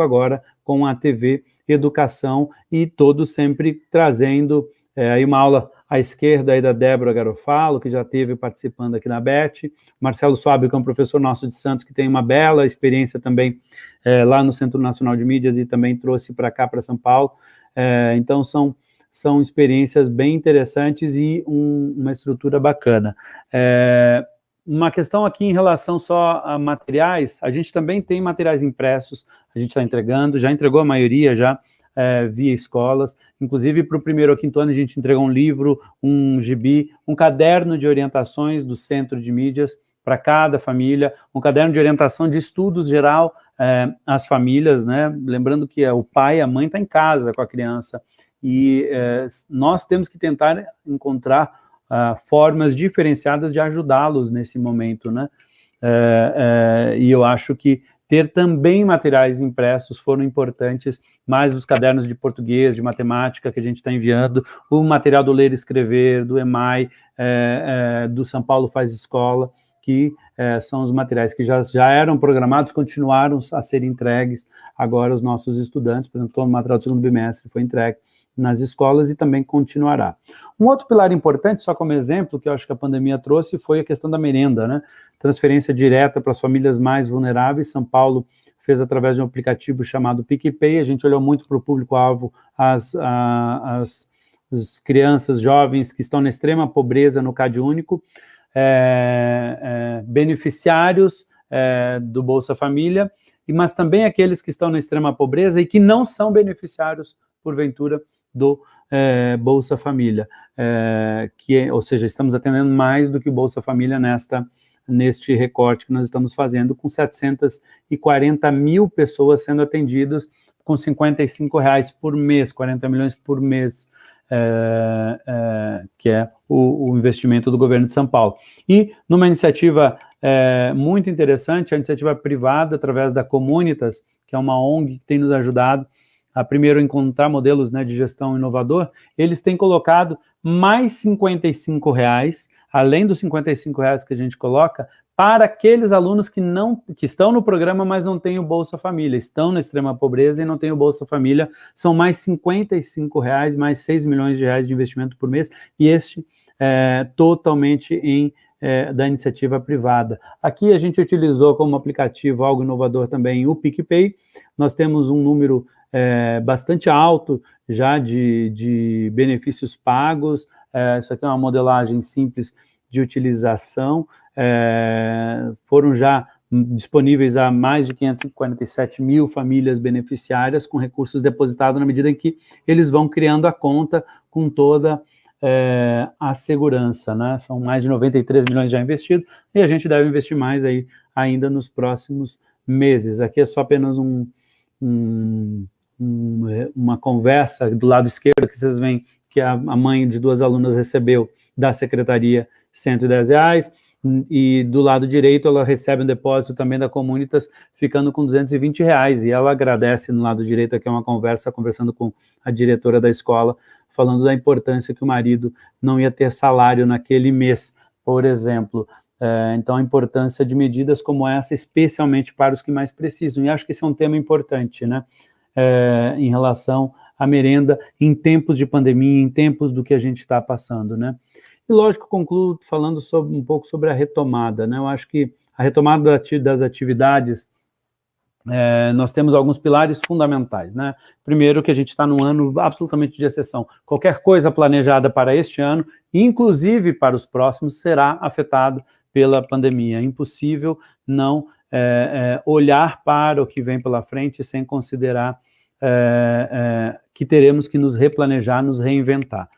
com a TV Educação, e todos sempre trazendo aí uma aula à esquerda aí da Débora Garofalo, que já esteve participando aqui na BET, Marcelo Suabe, que é um professor nosso de Santos, que tem uma bela experiência também lá no Centro Nacional de Mídias e também trouxe para cá, para São Paulo. Então, são experiências bem interessantes e uma estrutura bacana. Uma questão aqui em relação só a materiais, a gente também tem materiais impressos, a gente está entregando, já entregou a maioria já, via escolas, inclusive para o 1º ao 5º ano a gente entregou um livro, um gibi, um caderno de orientações do Centro de Mídias para cada família, um caderno de orientação de estudos geral às famílias, né? Lembrando que o pai, a mãe está em casa com a criança, e nós temos que tentar encontrar formas diferenciadas de ajudá-los nesse momento, né? E eu acho que ter também materiais impressos foram importantes, mais os cadernos de português, de matemática que a gente está enviando, o material do Ler e Escrever, do EMAI, do São Paulo Faz Escola, que são os materiais que já eram programados, continuaram a ser entregues agora aos nossos estudantes. Por exemplo, todo o material do 2º bimestre foi entregue nas escolas e também continuará. Um outro pilar importante, só como exemplo, que eu acho que a pandemia trouxe, foi a questão da merenda, né? Transferência direta para as famílias mais vulneráveis. São Paulo fez através de um aplicativo chamado PicPay. A gente olhou muito para o público-alvo, as crianças, jovens que estão na extrema pobreza no Cade Único, beneficiários do Bolsa Família, mas também aqueles que estão na extrema pobreza e que não são beneficiários, porventura, do Bolsa Família, ou seja, estamos atendendo mais do que o Bolsa Família neste recorte que nós estamos fazendo, com 740 mil pessoas sendo atendidas, com R$55 por mês, 40 milhões por mês, que é o investimento do governo de São Paulo. E numa iniciativa muito interessante, a iniciativa privada, através da Comunitas, que é uma ONG que tem nos ajudado a primeiro encontrar modelos, né, de gestão inovador, eles têm colocado mais R$55, além dos R$55 que a gente coloca, para aqueles alunos que estão no programa, mas não têm o Bolsa Família, estão na extrema pobreza e não têm o Bolsa Família, são mais R$55, mais R$6 milhões de investimento por mês, e este totalmente da iniciativa privada. Aqui a gente utilizou como aplicativo algo inovador também o PicPay. Nós temos um número bastante alto já de benefícios pagos. Isso aqui é uma modelagem simples de utilização. Foram já disponíveis a mais de 547 mil famílias beneficiárias com recursos depositados na medida em que eles vão criando a conta com toda a segurança, né? São mais de 93 milhões já investidos e a gente deve investir mais aí ainda nos próximos meses. Aqui é só apenas uma conversa do lado esquerdo que vocês veem que a mãe de 2 alunas recebeu da secretaria R$110, e do lado direito ela recebe um depósito também da Comunitas, ficando com R$220, e ela agradece no lado direito, aqui é uma conversando com a diretora da escola, falando da importância que o marido não ia ter salário naquele mês, por exemplo. Então a importância de medidas como essa, especialmente para os que mais precisam, e acho que esse é um tema importante, né, em relação à merenda em tempos de pandemia, em tempos do que a gente está passando, né. E, lógico, concluo falando um pouco sobre a retomada, né? Eu acho que a retomada das atividades, nós temos alguns pilares fundamentais, né? Primeiro, que a gente está num ano absolutamente de exceção. Qualquer coisa planejada para este ano, inclusive para os próximos, será afetado pela pandemia. É impossível não olhar para o que vem pela frente sem considerar que teremos que nos replanejar, nos reinventar.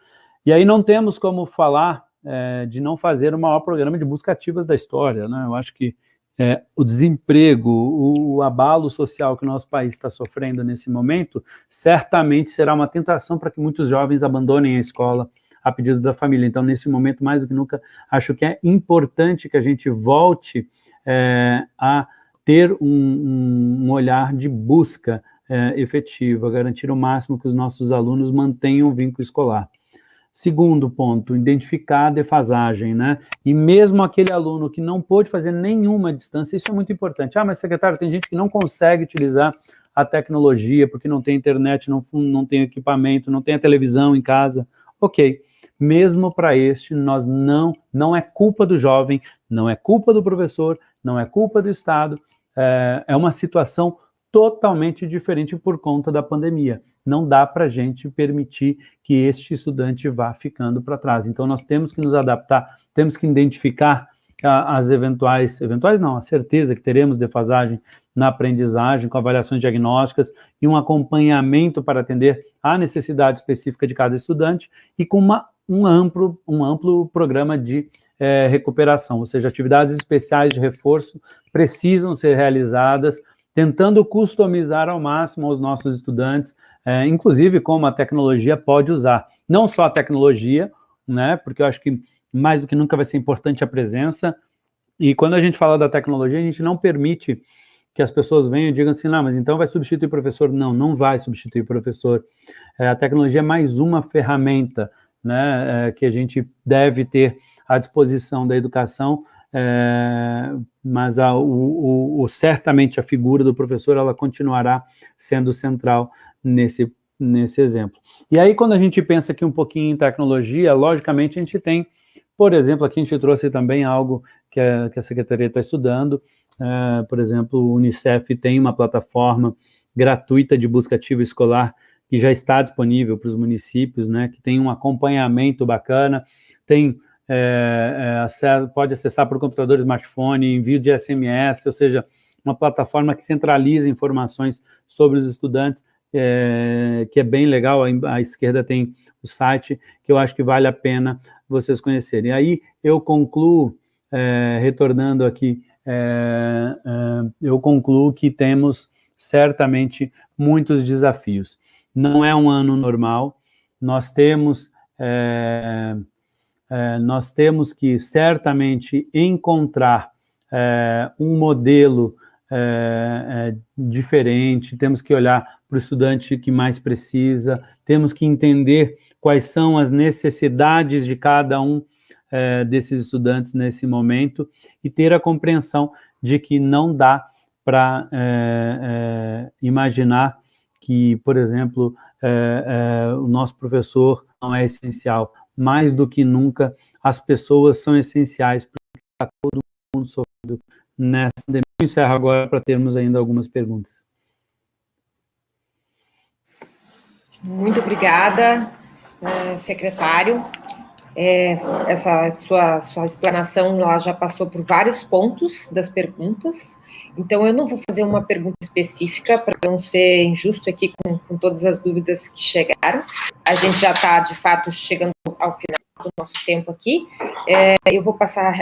E aí não temos como falar de não fazer o maior programa de busca ativas da história, né? Eu acho que o desemprego, o abalo social que o nosso país está sofrendo nesse momento, certamente será uma tentação para que muitos jovens abandonem a escola a pedido da família. Então, nesse momento, mais do que nunca, acho que é importante que a gente volte a ter um olhar de busca efetiva, garantir o máximo que os nossos alunos mantenham o vínculo escolar. Segundo ponto, identificar a defasagem, né? E mesmo aquele aluno que não pôde fazer nenhuma distância, isso é muito importante. Mas, secretário, tem gente que não consegue utilizar a tecnologia porque não tem internet, não tem equipamento, não tem a televisão em casa. Ok, mesmo para este, não é culpa do jovem, não é culpa do professor, não é culpa do Estado, é uma situação totalmente diferente por conta da pandemia. Não dá para a gente permitir que este estudante vá ficando para trás. Então, nós temos que nos adaptar, temos que identificar as a certeza que teremos defasagem na aprendizagem, com avaliações diagnósticas e um acompanhamento para atender à necessidade específica de cada estudante e com um amplo programa de recuperação, ou seja, atividades especiais de reforço precisam ser realizadas, tentando customizar ao máximo aos nossos estudantes, inclusive como a tecnologia pode usar. Não só a tecnologia, né, porque eu acho que mais do que nunca vai ser importante a presença, e quando a gente fala da tecnologia, a gente não permite que as pessoas venham e digam assim, não, mas então vai substituir o professor. Não, não vai substituir o professor. A tecnologia é mais uma ferramenta, né, que a gente deve ter à disposição da educação, mas certamente a figura do professor ela continuará sendo central nesse exemplo. E aí, quando a gente pensa aqui um pouquinho em tecnologia, logicamente a gente tem, por exemplo, aqui a gente trouxe também algo que a Secretaria está estudando, por exemplo, o Unicef tem uma plataforma gratuita de busca ativa escolar que já está disponível para os municípios, né, que tem um acompanhamento bacana, pode acessar por computador, smartphone, envio de SMS, ou seja, uma plataforma que centraliza informações sobre os estudantes, que é bem legal. À esquerda tem o site, que eu acho que vale a pena vocês conhecerem. E aí eu concluo retornando aqui, eu concluo que temos certamente muitos desafios. Não é um ano normal, nós temos que certamente encontrar um modelo diferente, temos que olhar para o estudante que mais precisa, temos que entender quais são as necessidades de cada um desses estudantes nesse momento e ter a compreensão de que não dá para imaginar que, por exemplo, o nosso professor não é essencial. Mais do que nunca, as pessoas são essenciais para todo mundo sofrendo nessa pandemia. Eu encerro agora para termos ainda algumas perguntas. Muito obrigada, secretário. Essa sua explanação ela já passou por vários pontos das perguntas, então eu não vou fazer uma pergunta específica para não ser injusto aqui com todas as dúvidas que chegaram. A gente já está, de fato, chegando ao final do nosso tempo aqui. Eu vou passar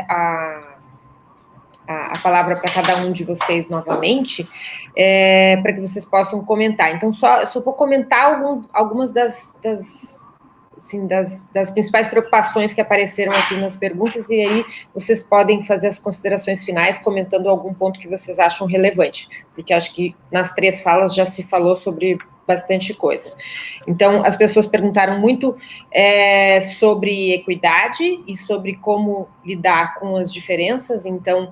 a palavra para cada um de vocês novamente, para que vocês possam comentar. Então, só vou comentar algumas das principais preocupações que apareceram aqui nas perguntas, e aí vocês podem fazer as considerações finais, comentando algum ponto que vocês acham relevante, porque acho que nas 3 falas já se falou sobre bastante coisa. Então, as pessoas perguntaram muito sobre equidade e sobre como lidar com as diferenças. Então,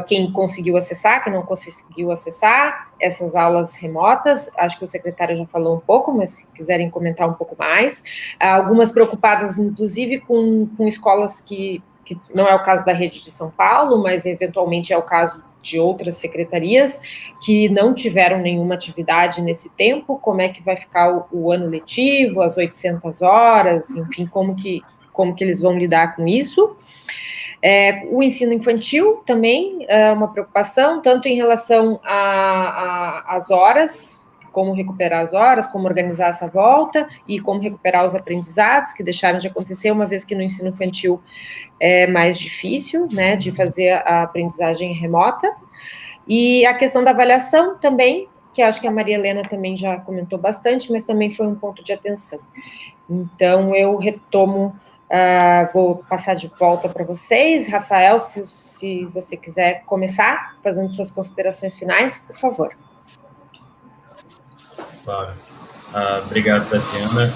quem conseguiu acessar, quem não conseguiu acessar essas aulas remotas, acho que o secretário já falou um pouco, mas se quiserem comentar um pouco mais. Algumas preocupadas, inclusive, com escolas que não é o caso da rede de São Paulo, mas eventualmente é o caso de outras secretarias que não tiveram nenhuma atividade nesse tempo. Como é que vai ficar o ano letivo, as 800 horas, enfim, como que eles vão lidar com isso. O ensino infantil também é uma preocupação, tanto em relação às horas, como recuperar as horas, como organizar essa volta e como recuperar os aprendizados que deixaram de acontecer, uma vez que no ensino infantil é mais difícil, né, de fazer a aprendizagem remota. E a questão da avaliação também, que acho que a Maria Helena também já comentou bastante, mas também foi um ponto de atenção. Então, eu retomo, vou passar de volta para vocês. Rafael, se você quiser começar fazendo suas considerações finais, por favor. Claro. Obrigado, Tatiana.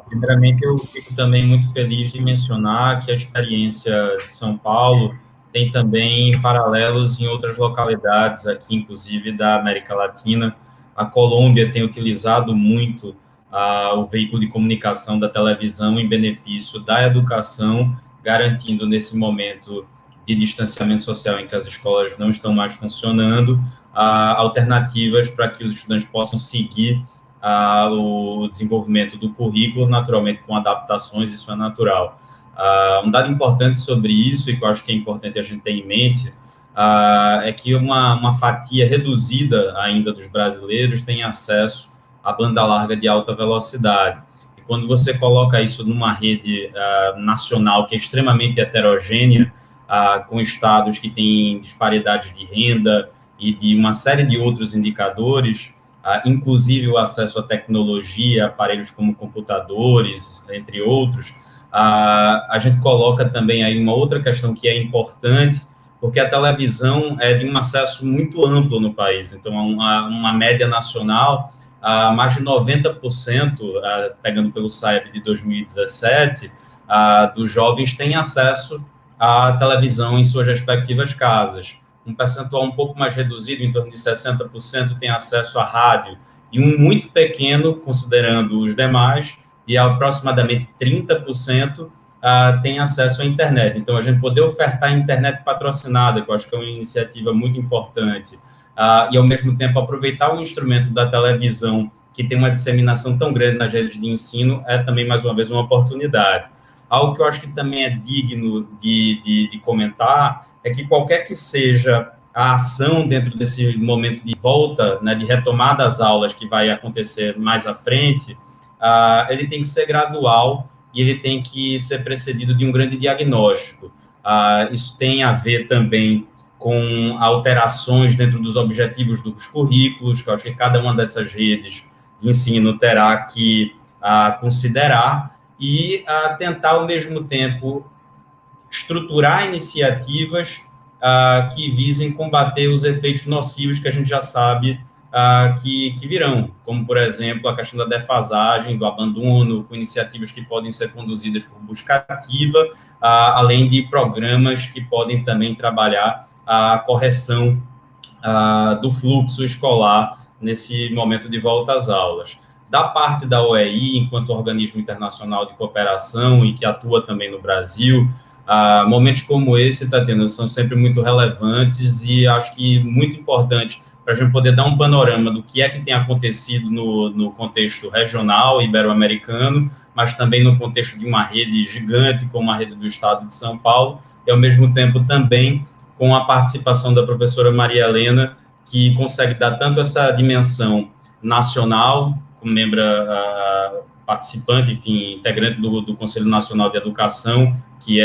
Primeiramente, eu fico também muito feliz de mencionar que a experiência de São Paulo tem também paralelos em outras localidades aqui, inclusive da América Latina. A Colômbia tem utilizado muito o veículo de comunicação da televisão em benefício da educação, garantindo nesse momento de distanciamento social em que as escolas não estão mais funcionando, alternativas para que os estudantes possam seguir o desenvolvimento do currículo, naturalmente com adaptações, isso é natural. Um dado importante sobre isso, e que eu acho que é importante a gente ter em mente, é que uma fatia reduzida ainda dos brasileiros tem acesso à banda larga de alta velocidade. E quando você coloca isso numa rede nacional que é extremamente heterogênea, com estados que têm disparidades de renda e de uma série de outros indicadores, inclusive o acesso à tecnologia, aparelhos como computadores, entre outros, a gente coloca também aí uma outra questão que é importante, porque a televisão é de um acesso muito amplo no país. Então, uma média nacional, mais de 90%, pegando pelo SAEB de 2017, dos jovens têm acesso à televisão em suas respectivas casas. Um percentual um pouco mais reduzido, em torno de 60%, tem acesso à rádio, e um muito pequeno, considerando os demais, e aproximadamente 30% tem acesso à internet. Então, a gente poder ofertar internet patrocinada, que eu acho que é uma iniciativa muito importante, e, ao mesmo tempo, aproveitar o instrumento da televisão, que tem uma disseminação tão grande nas redes de ensino, é também, mais uma vez, uma oportunidade. Algo que eu acho que também é digno de comentar é que qualquer que seja a ação dentro desse momento de volta, né, de retomada das aulas que vai acontecer mais à frente, ele tem que ser gradual e ele tem que ser precedido de um grande diagnóstico. Isso tem a ver também com alterações dentro dos objetivos dos currículos, que eu acho que cada uma dessas redes de ensino terá que considerar, e tentar, ao mesmo tempo, estruturar iniciativas que visem combater os efeitos nocivos que a gente já sabe que virão, como, por exemplo, a questão da defasagem, do abandono, com iniciativas que podem ser conduzidas por busca ativa, além de programas que podem também trabalhar a correção do fluxo escolar nesse momento de volta às aulas. Da parte da OEI, enquanto organismo internacional de cooperação e que atua também no Brasil, momentos como esse, Tatiana, são sempre muito relevantes e acho que muito importante para a gente poder dar um panorama do que é que tem acontecido no contexto regional ibero-americano, mas também no contexto de uma rede gigante como a rede do Estado de São Paulo, e ao mesmo tempo também com a participação da professora Maria Helena, que consegue dar tanto essa dimensão nacional, como membro participante, enfim, integrante do Conselho Nacional de Educação, que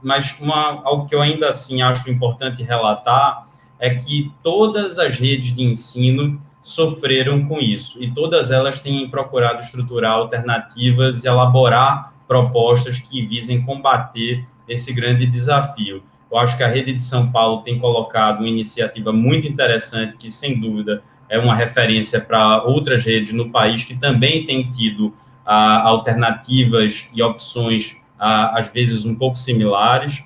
mas algo que eu ainda assim acho importante relatar é que todas as redes de ensino sofreram com isso, e todas elas têm procurado estruturar alternativas e elaborar propostas que visem combater esse grande desafio. Eu acho que a Rede de São Paulo tem colocado uma iniciativa muito interessante, que, sem dúvida, é uma referência para outras redes no país que também têm tido alternativas e opções, às vezes, um pouco similares.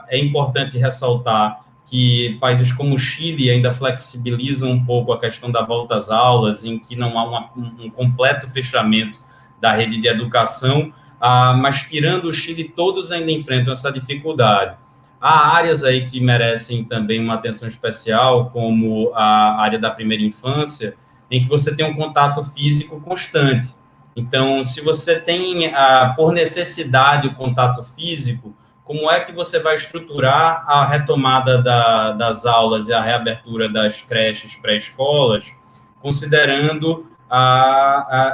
É importante ressaltar que países como o Chile ainda flexibilizam um pouco a questão da volta às aulas, em que não há um completo fechamento da rede de educação, mas, tirando o Chile, todos ainda enfrentam essa dificuldade. Há áreas aí que merecem também uma atenção especial, como a área da primeira infância, em que você tem um contato físico constante. Então, se você tem, por necessidade, o contato físico, como é que você vai estruturar a retomada das aulas e a reabertura das creches pré-escolas, considerando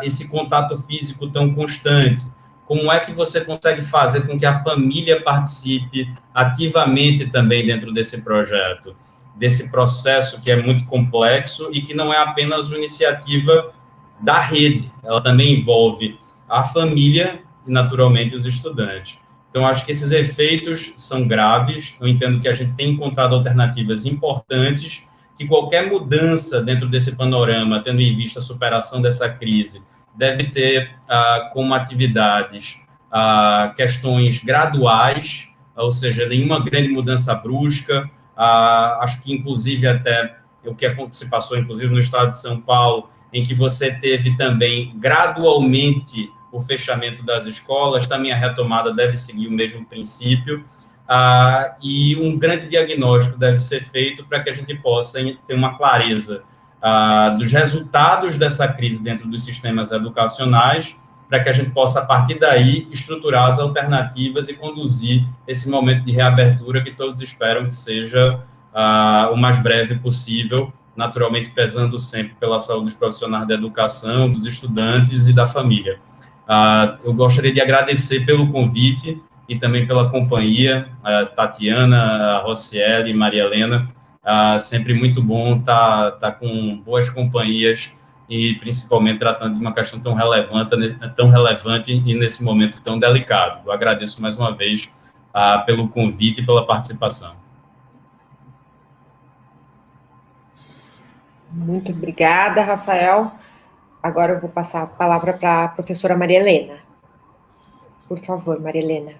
esse contato físico tão constante? Como é que você consegue fazer com que a família participe ativamente também dentro desse projeto, desse processo que é muito complexo e que não é apenas uma iniciativa da rede, ela também envolve a família e, naturalmente, os estudantes. Então, acho que esses efeitos são graves. Eu entendo que a gente tem encontrado alternativas importantes, que qualquer mudança dentro desse panorama, tendo em vista a superação dessa crise, deve ter como atividades questões graduais, ou seja, nenhuma grande mudança brusca. Acho que, inclusive, até o que se passou, inclusive, no estado de São Paulo, em que você teve também gradualmente o fechamento das escolas, também a retomada deve seguir o mesmo princípio, e um grande diagnóstico deve ser feito para que a gente possa ter uma clareza dos resultados dessa crise dentro dos sistemas educacionais, para que a gente possa, a partir daí, estruturar as alternativas e conduzir esse momento de reabertura que todos esperam que seja o mais breve possível, naturalmente pesando sempre pela saúde dos profissionais da educação, dos estudantes e da família. Eu gostaria de agradecer pelo convite e também pela companhia, Tatiana, Rocieli, Maria Helena. Sempre muito bom estar com boas companhias e principalmente tratando de uma questão tão relevante e nesse momento tão delicado. Eu agradeço mais uma vez pelo convite e pela participação. Muito obrigada, Rafael. Agora eu vou passar a palavra para a professora Maria Helena. Por favor, Maria Helena.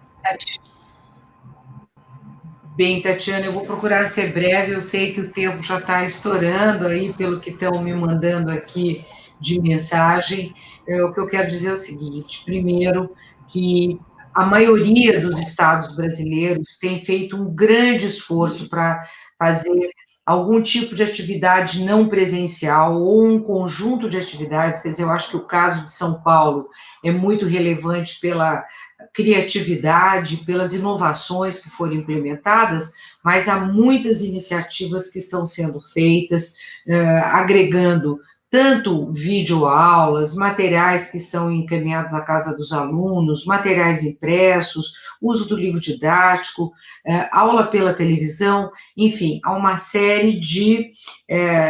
Bem, Tatiana, eu vou procurar ser breve. Eu sei que o tempo já está estourando aí, pelo que estão me mandando aqui de mensagem. O que eu quero dizer é o seguinte: primeiro, que a maioria dos estados brasileiros tem feito um grande esforço para fazer algum tipo de atividade não presencial ou um conjunto de atividades. Quer dizer, eu acho que o caso de São Paulo é muito relevante pela criatividade, pelas inovações que foram implementadas, mas há muitas iniciativas que estão sendo feitas, agregando tanto videoaulas, materiais que são encaminhados à casa dos alunos, materiais impressos, uso do livro didático, aula pela televisão, enfim, há uma série de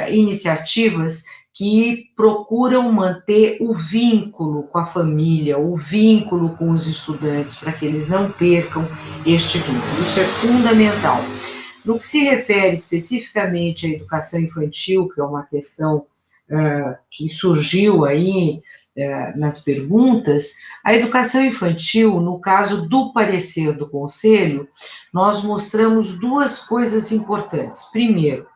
iniciativas que procuram manter o vínculo com a família, o vínculo com os estudantes, para que eles não percam este vínculo. Isso é fundamental. No que se refere especificamente à educação infantil, que é uma questão que surgiu aí nas perguntas, a educação infantil, no caso do parecer do Conselho, nós mostramos duas coisas importantes. Primeiro,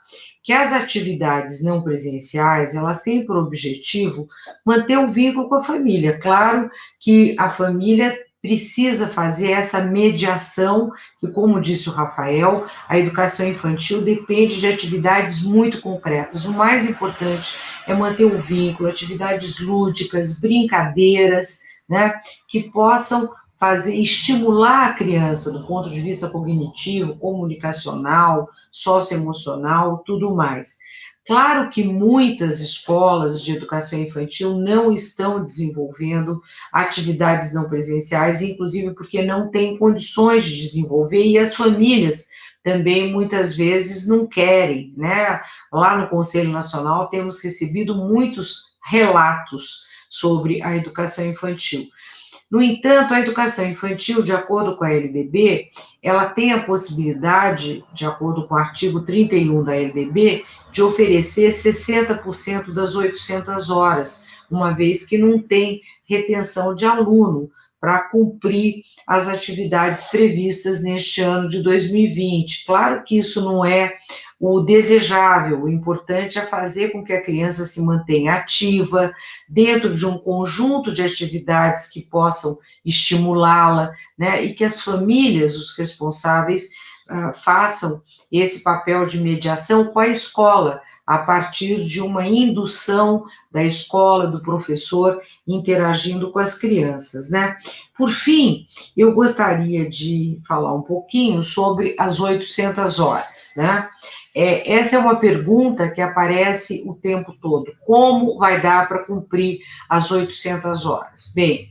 que as atividades não presenciais, elas têm por objetivo manter o vínculo com a família. Claro que a família precisa fazer essa mediação, que, como disse o Rafael, a educação infantil depende de atividades muito concretas. O mais importante é manter o vínculo, atividades lúdicas, brincadeiras, né, que possam estimular a criança do ponto de vista cognitivo, comunicacional, socioemocional, tudo mais. Claro que muitas escolas de educação infantil não estão desenvolvendo atividades não presenciais, inclusive porque não têm condições de desenvolver, e as famílias também muitas vezes não querem, né? Lá no Conselho Nacional temos recebido muitos relatos sobre a educação infantil. No entanto, a educação infantil, de acordo com a LDB, ela tem a possibilidade, de acordo com o artigo 31 da LDB, de oferecer 60% das 800 horas, uma vez que não tem retenção de aluno para cumprir as atividades previstas neste ano de 2020. Claro que isso não é o desejável, o importante é fazer com que a criança se mantenha ativa, dentro de um conjunto de atividades que possam estimulá-la, né, e que as famílias, os responsáveis, façam esse papel de mediação com a escola, a partir de uma indução da escola, do professor, interagindo com as crianças, né? Por fim, eu gostaria de falar um pouquinho sobre as 800 horas, né? Essa é uma pergunta que aparece o tempo todo. Como vai dar para cumprir as 800 horas? Bem,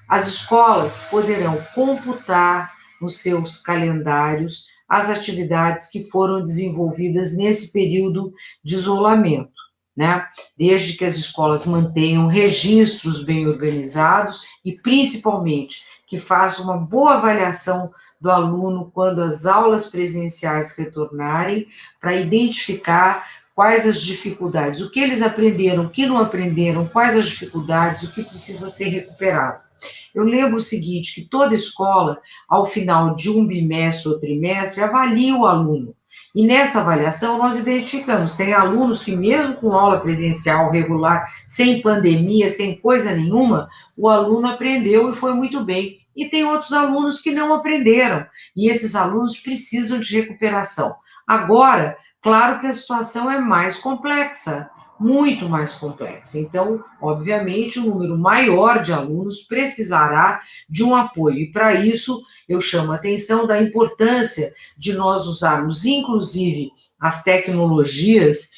as escolas poderão computar nos seus calendários as atividades que foram desenvolvidas nesse período de isolamento, né? Desde que as escolas mantenham registros bem organizados e, principalmente, que façam uma boa avaliação do aluno quando as aulas presenciais retornarem, para identificar quais as dificuldades, o que eles aprenderam, o que não aprenderam, quais as dificuldades, o que precisa ser recuperado. Eu lembro o seguinte, que toda escola, ao final de um bimestre ou trimestre, avalia o aluno. E nessa avaliação nós identificamos, tem alunos que mesmo com aula presencial regular, sem pandemia, sem coisa nenhuma, o aluno aprendeu e foi muito bem. E tem outros alunos que não aprenderam, e esses alunos precisam de recuperação. Agora, claro que a situação é mais complexa, muito mais complexa. Então, obviamente, um número maior de alunos precisará de um apoio. E, para isso, eu chamo a atenção da importância de nós usarmos, inclusive, as tecnologias,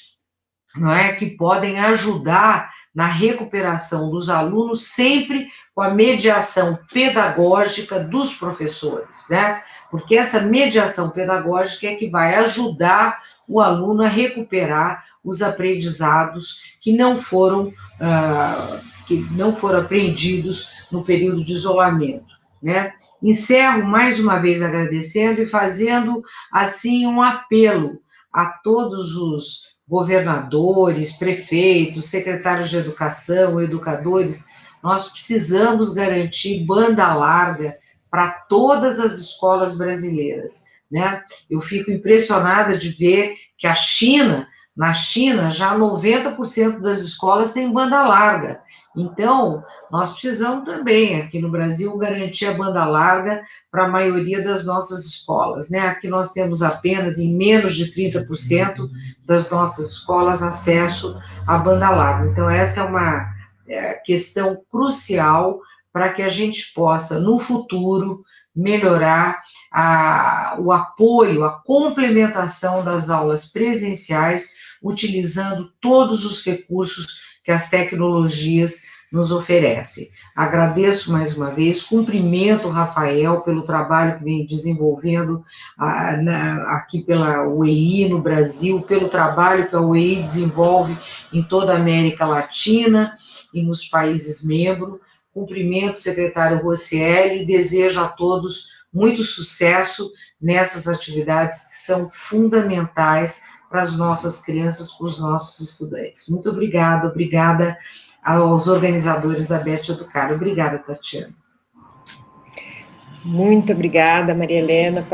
não é, que podem ajudar na recuperação dos alunos, sempre com a mediação pedagógica dos professores, né? Porque essa mediação pedagógica é que vai ajudar o aluno a recuperar os aprendizados que não foram aprendidos no período de isolamento, né? Encerro mais uma vez agradecendo e fazendo, assim, um apelo a todos os governadores, prefeitos, secretários de educação, educadores. Nós precisamos garantir banda larga para todas as escolas brasileiras, né? Eu fico impressionada de ver que na China, já 90% das escolas têm banda larga. Então, nós precisamos também, aqui no Brasil, garantir a banda larga para a maioria das nossas escolas, né? Aqui nós temos apenas, em menos de 30% das nossas escolas, acesso à banda larga. Então, essa é uma questão crucial para que a gente possa, no futuro, melhorar o apoio, a complementação das aulas presenciais, utilizando todos os recursos que as tecnologias nos oferecem. Agradeço mais uma vez, cumprimento o Rafael pelo trabalho que vem desenvolvendo aqui pela UEI no Brasil, pelo trabalho que a UEI desenvolve em toda a América Latina e nos países membros. Cumprimento o secretário Rocieli e desejo a todos muito sucesso nessas atividades que são fundamentais para as nossas crianças, para os nossos estudantes. Muito obrigada aos organizadores da Beth Educar. Obrigada, Tatiana. Muito obrigada, Maria Helena,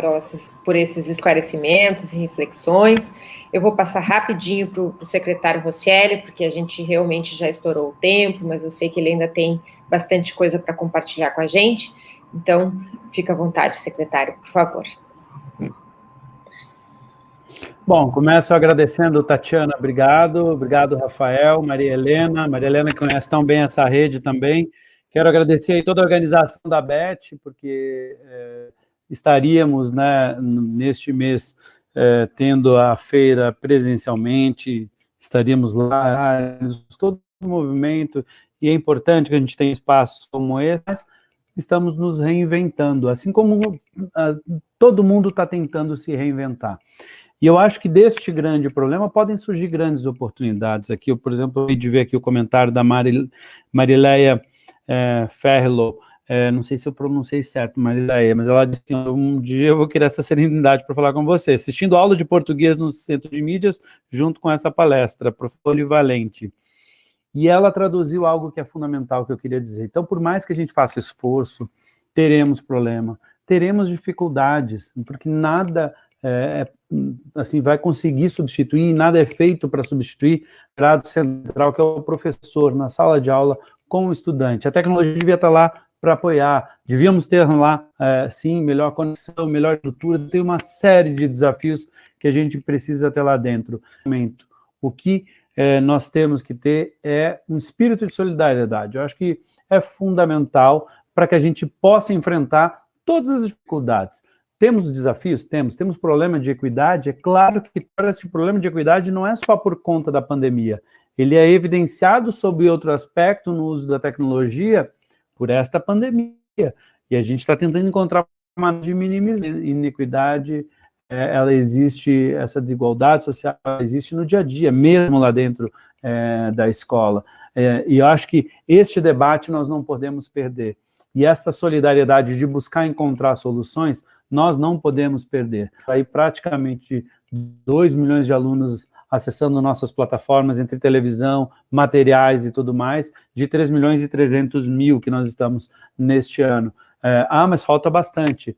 por esses esclarecimentos e reflexões. Eu vou passar rapidinho para o secretário Rocieli, porque a gente realmente já estourou o tempo, mas eu sei que ele ainda tem bastante coisa para compartilhar com a gente. Então, fica à vontade, secretário, por favor. Bom, começo agradecendo, Tatiana, obrigado, Rafael, Maria Helena que conhece tão bem essa rede também. Quero agradecer aí toda a organização da BET, porque estaríamos, né, neste mês tendo a feira presencialmente, estaríamos lá, todo o movimento, e é importante que a gente tenha espaços como esse, mas estamos nos reinventando, assim como todo mundo está tentando se reinventar. E eu acho que deste grande problema podem surgir grandes oportunidades aqui. Eu, por exemplo, acabei de ver aqui o comentário da Marileia Ferlo, não sei se eu pronunciei certo, Marileia, mas ela disse, um dia eu vou querer essa serenidade para falar com você, assistindo aula de português no Centro de Mídias, junto com essa palestra, professor Polivalente. E ela traduziu algo que é fundamental, que eu queria dizer. Então, por mais que a gente faça esforço, teremos problema, teremos dificuldades, porque nada assim, vai conseguir substituir, nada é feito para substituir o grado central, que é o professor, na sala de aula, com o estudante. A tecnologia devia estar lá para apoiar, devíamos ter lá, sim, melhor conexão, melhor estrutura, tem uma série de desafios que a gente precisa ter lá dentro. O que nós temos que ter é um espírito de solidariedade. Eu acho que é fundamental para que a gente possa enfrentar todas as dificuldades. Temos desafios? Temos problema de equidade? É claro que esse problema de equidade não é só por conta da pandemia. Ele é evidenciado sob outro aspecto no uso da tecnologia por esta pandemia. E a gente está tentando encontrar uma maneira de minimizar a inequidade. Ela existe, essa desigualdade social existe no dia a dia, mesmo lá dentro da escola. E eu acho que este debate nós não podemos perder. E essa solidariedade de buscar encontrar soluções, nós não podemos perder. Aí praticamente 2 milhões de alunos acessando nossas plataformas, entre televisão, materiais e tudo mais, de 3 milhões e 300 mil que nós estamos neste ano. Mas falta bastante.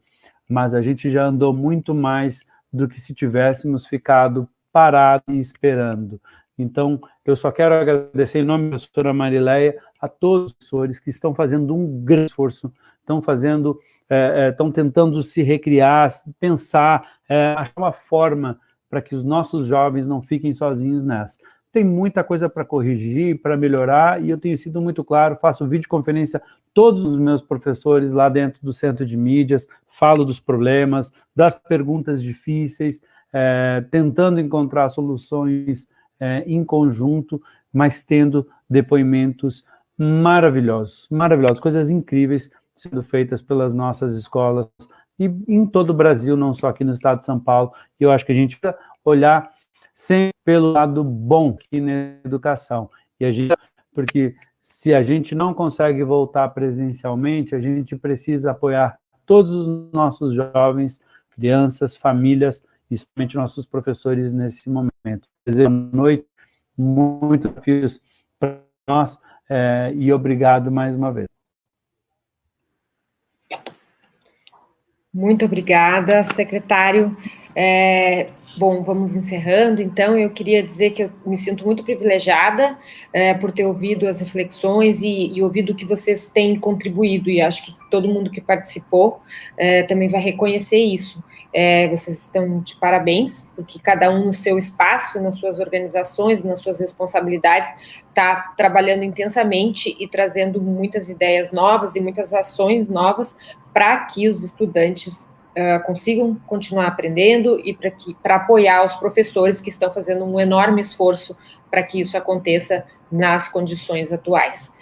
Mas a gente já andou muito mais do que se tivéssemos ficado parado e esperando. Então, eu só quero agradecer em nome da professora Marileia a todos os professores que estão fazendo um grande esforço, estão tentando se recriar, pensar, achar uma forma para que os nossos jovens não fiquem sozinhos nessa. Tem muita coisa para corrigir, para melhorar, e eu tenho sido muito claro, faço videoconferência todos os meus professores lá dentro do Centro de Mídias, falo dos problemas, das perguntas difíceis, tentando encontrar soluções em conjunto, mas tendo depoimentos maravilhosos, coisas incríveis sendo feitas pelas nossas escolas e em todo o Brasil, não só aqui no estado de São Paulo. E eu acho que a gente precisa olhar sempre pelo lado bom aqui na educação. Porque se a gente não consegue voltar presencialmente, a gente precisa apoiar todos os nossos jovens, crianças, famílias, especialmente nossos professores nesse momento. Desejo boa noite, muitos desafios para nós e obrigado mais uma vez. Muito obrigada, secretário. Bom, vamos encerrando, então. Eu queria dizer que eu me sinto muito privilegiada por ter ouvido as reflexões e ouvido o que vocês têm contribuído, e acho que todo mundo que participou também vai reconhecer isso. Vocês estão de parabéns, porque cada um no seu espaço, nas suas organizações, nas suas responsabilidades, está trabalhando intensamente e trazendo muitas ideias novas e muitas ações novas para que os estudantes consigam continuar aprendendo e para apoiar os professores que estão fazendo um enorme esforço para que isso aconteça nas condições atuais.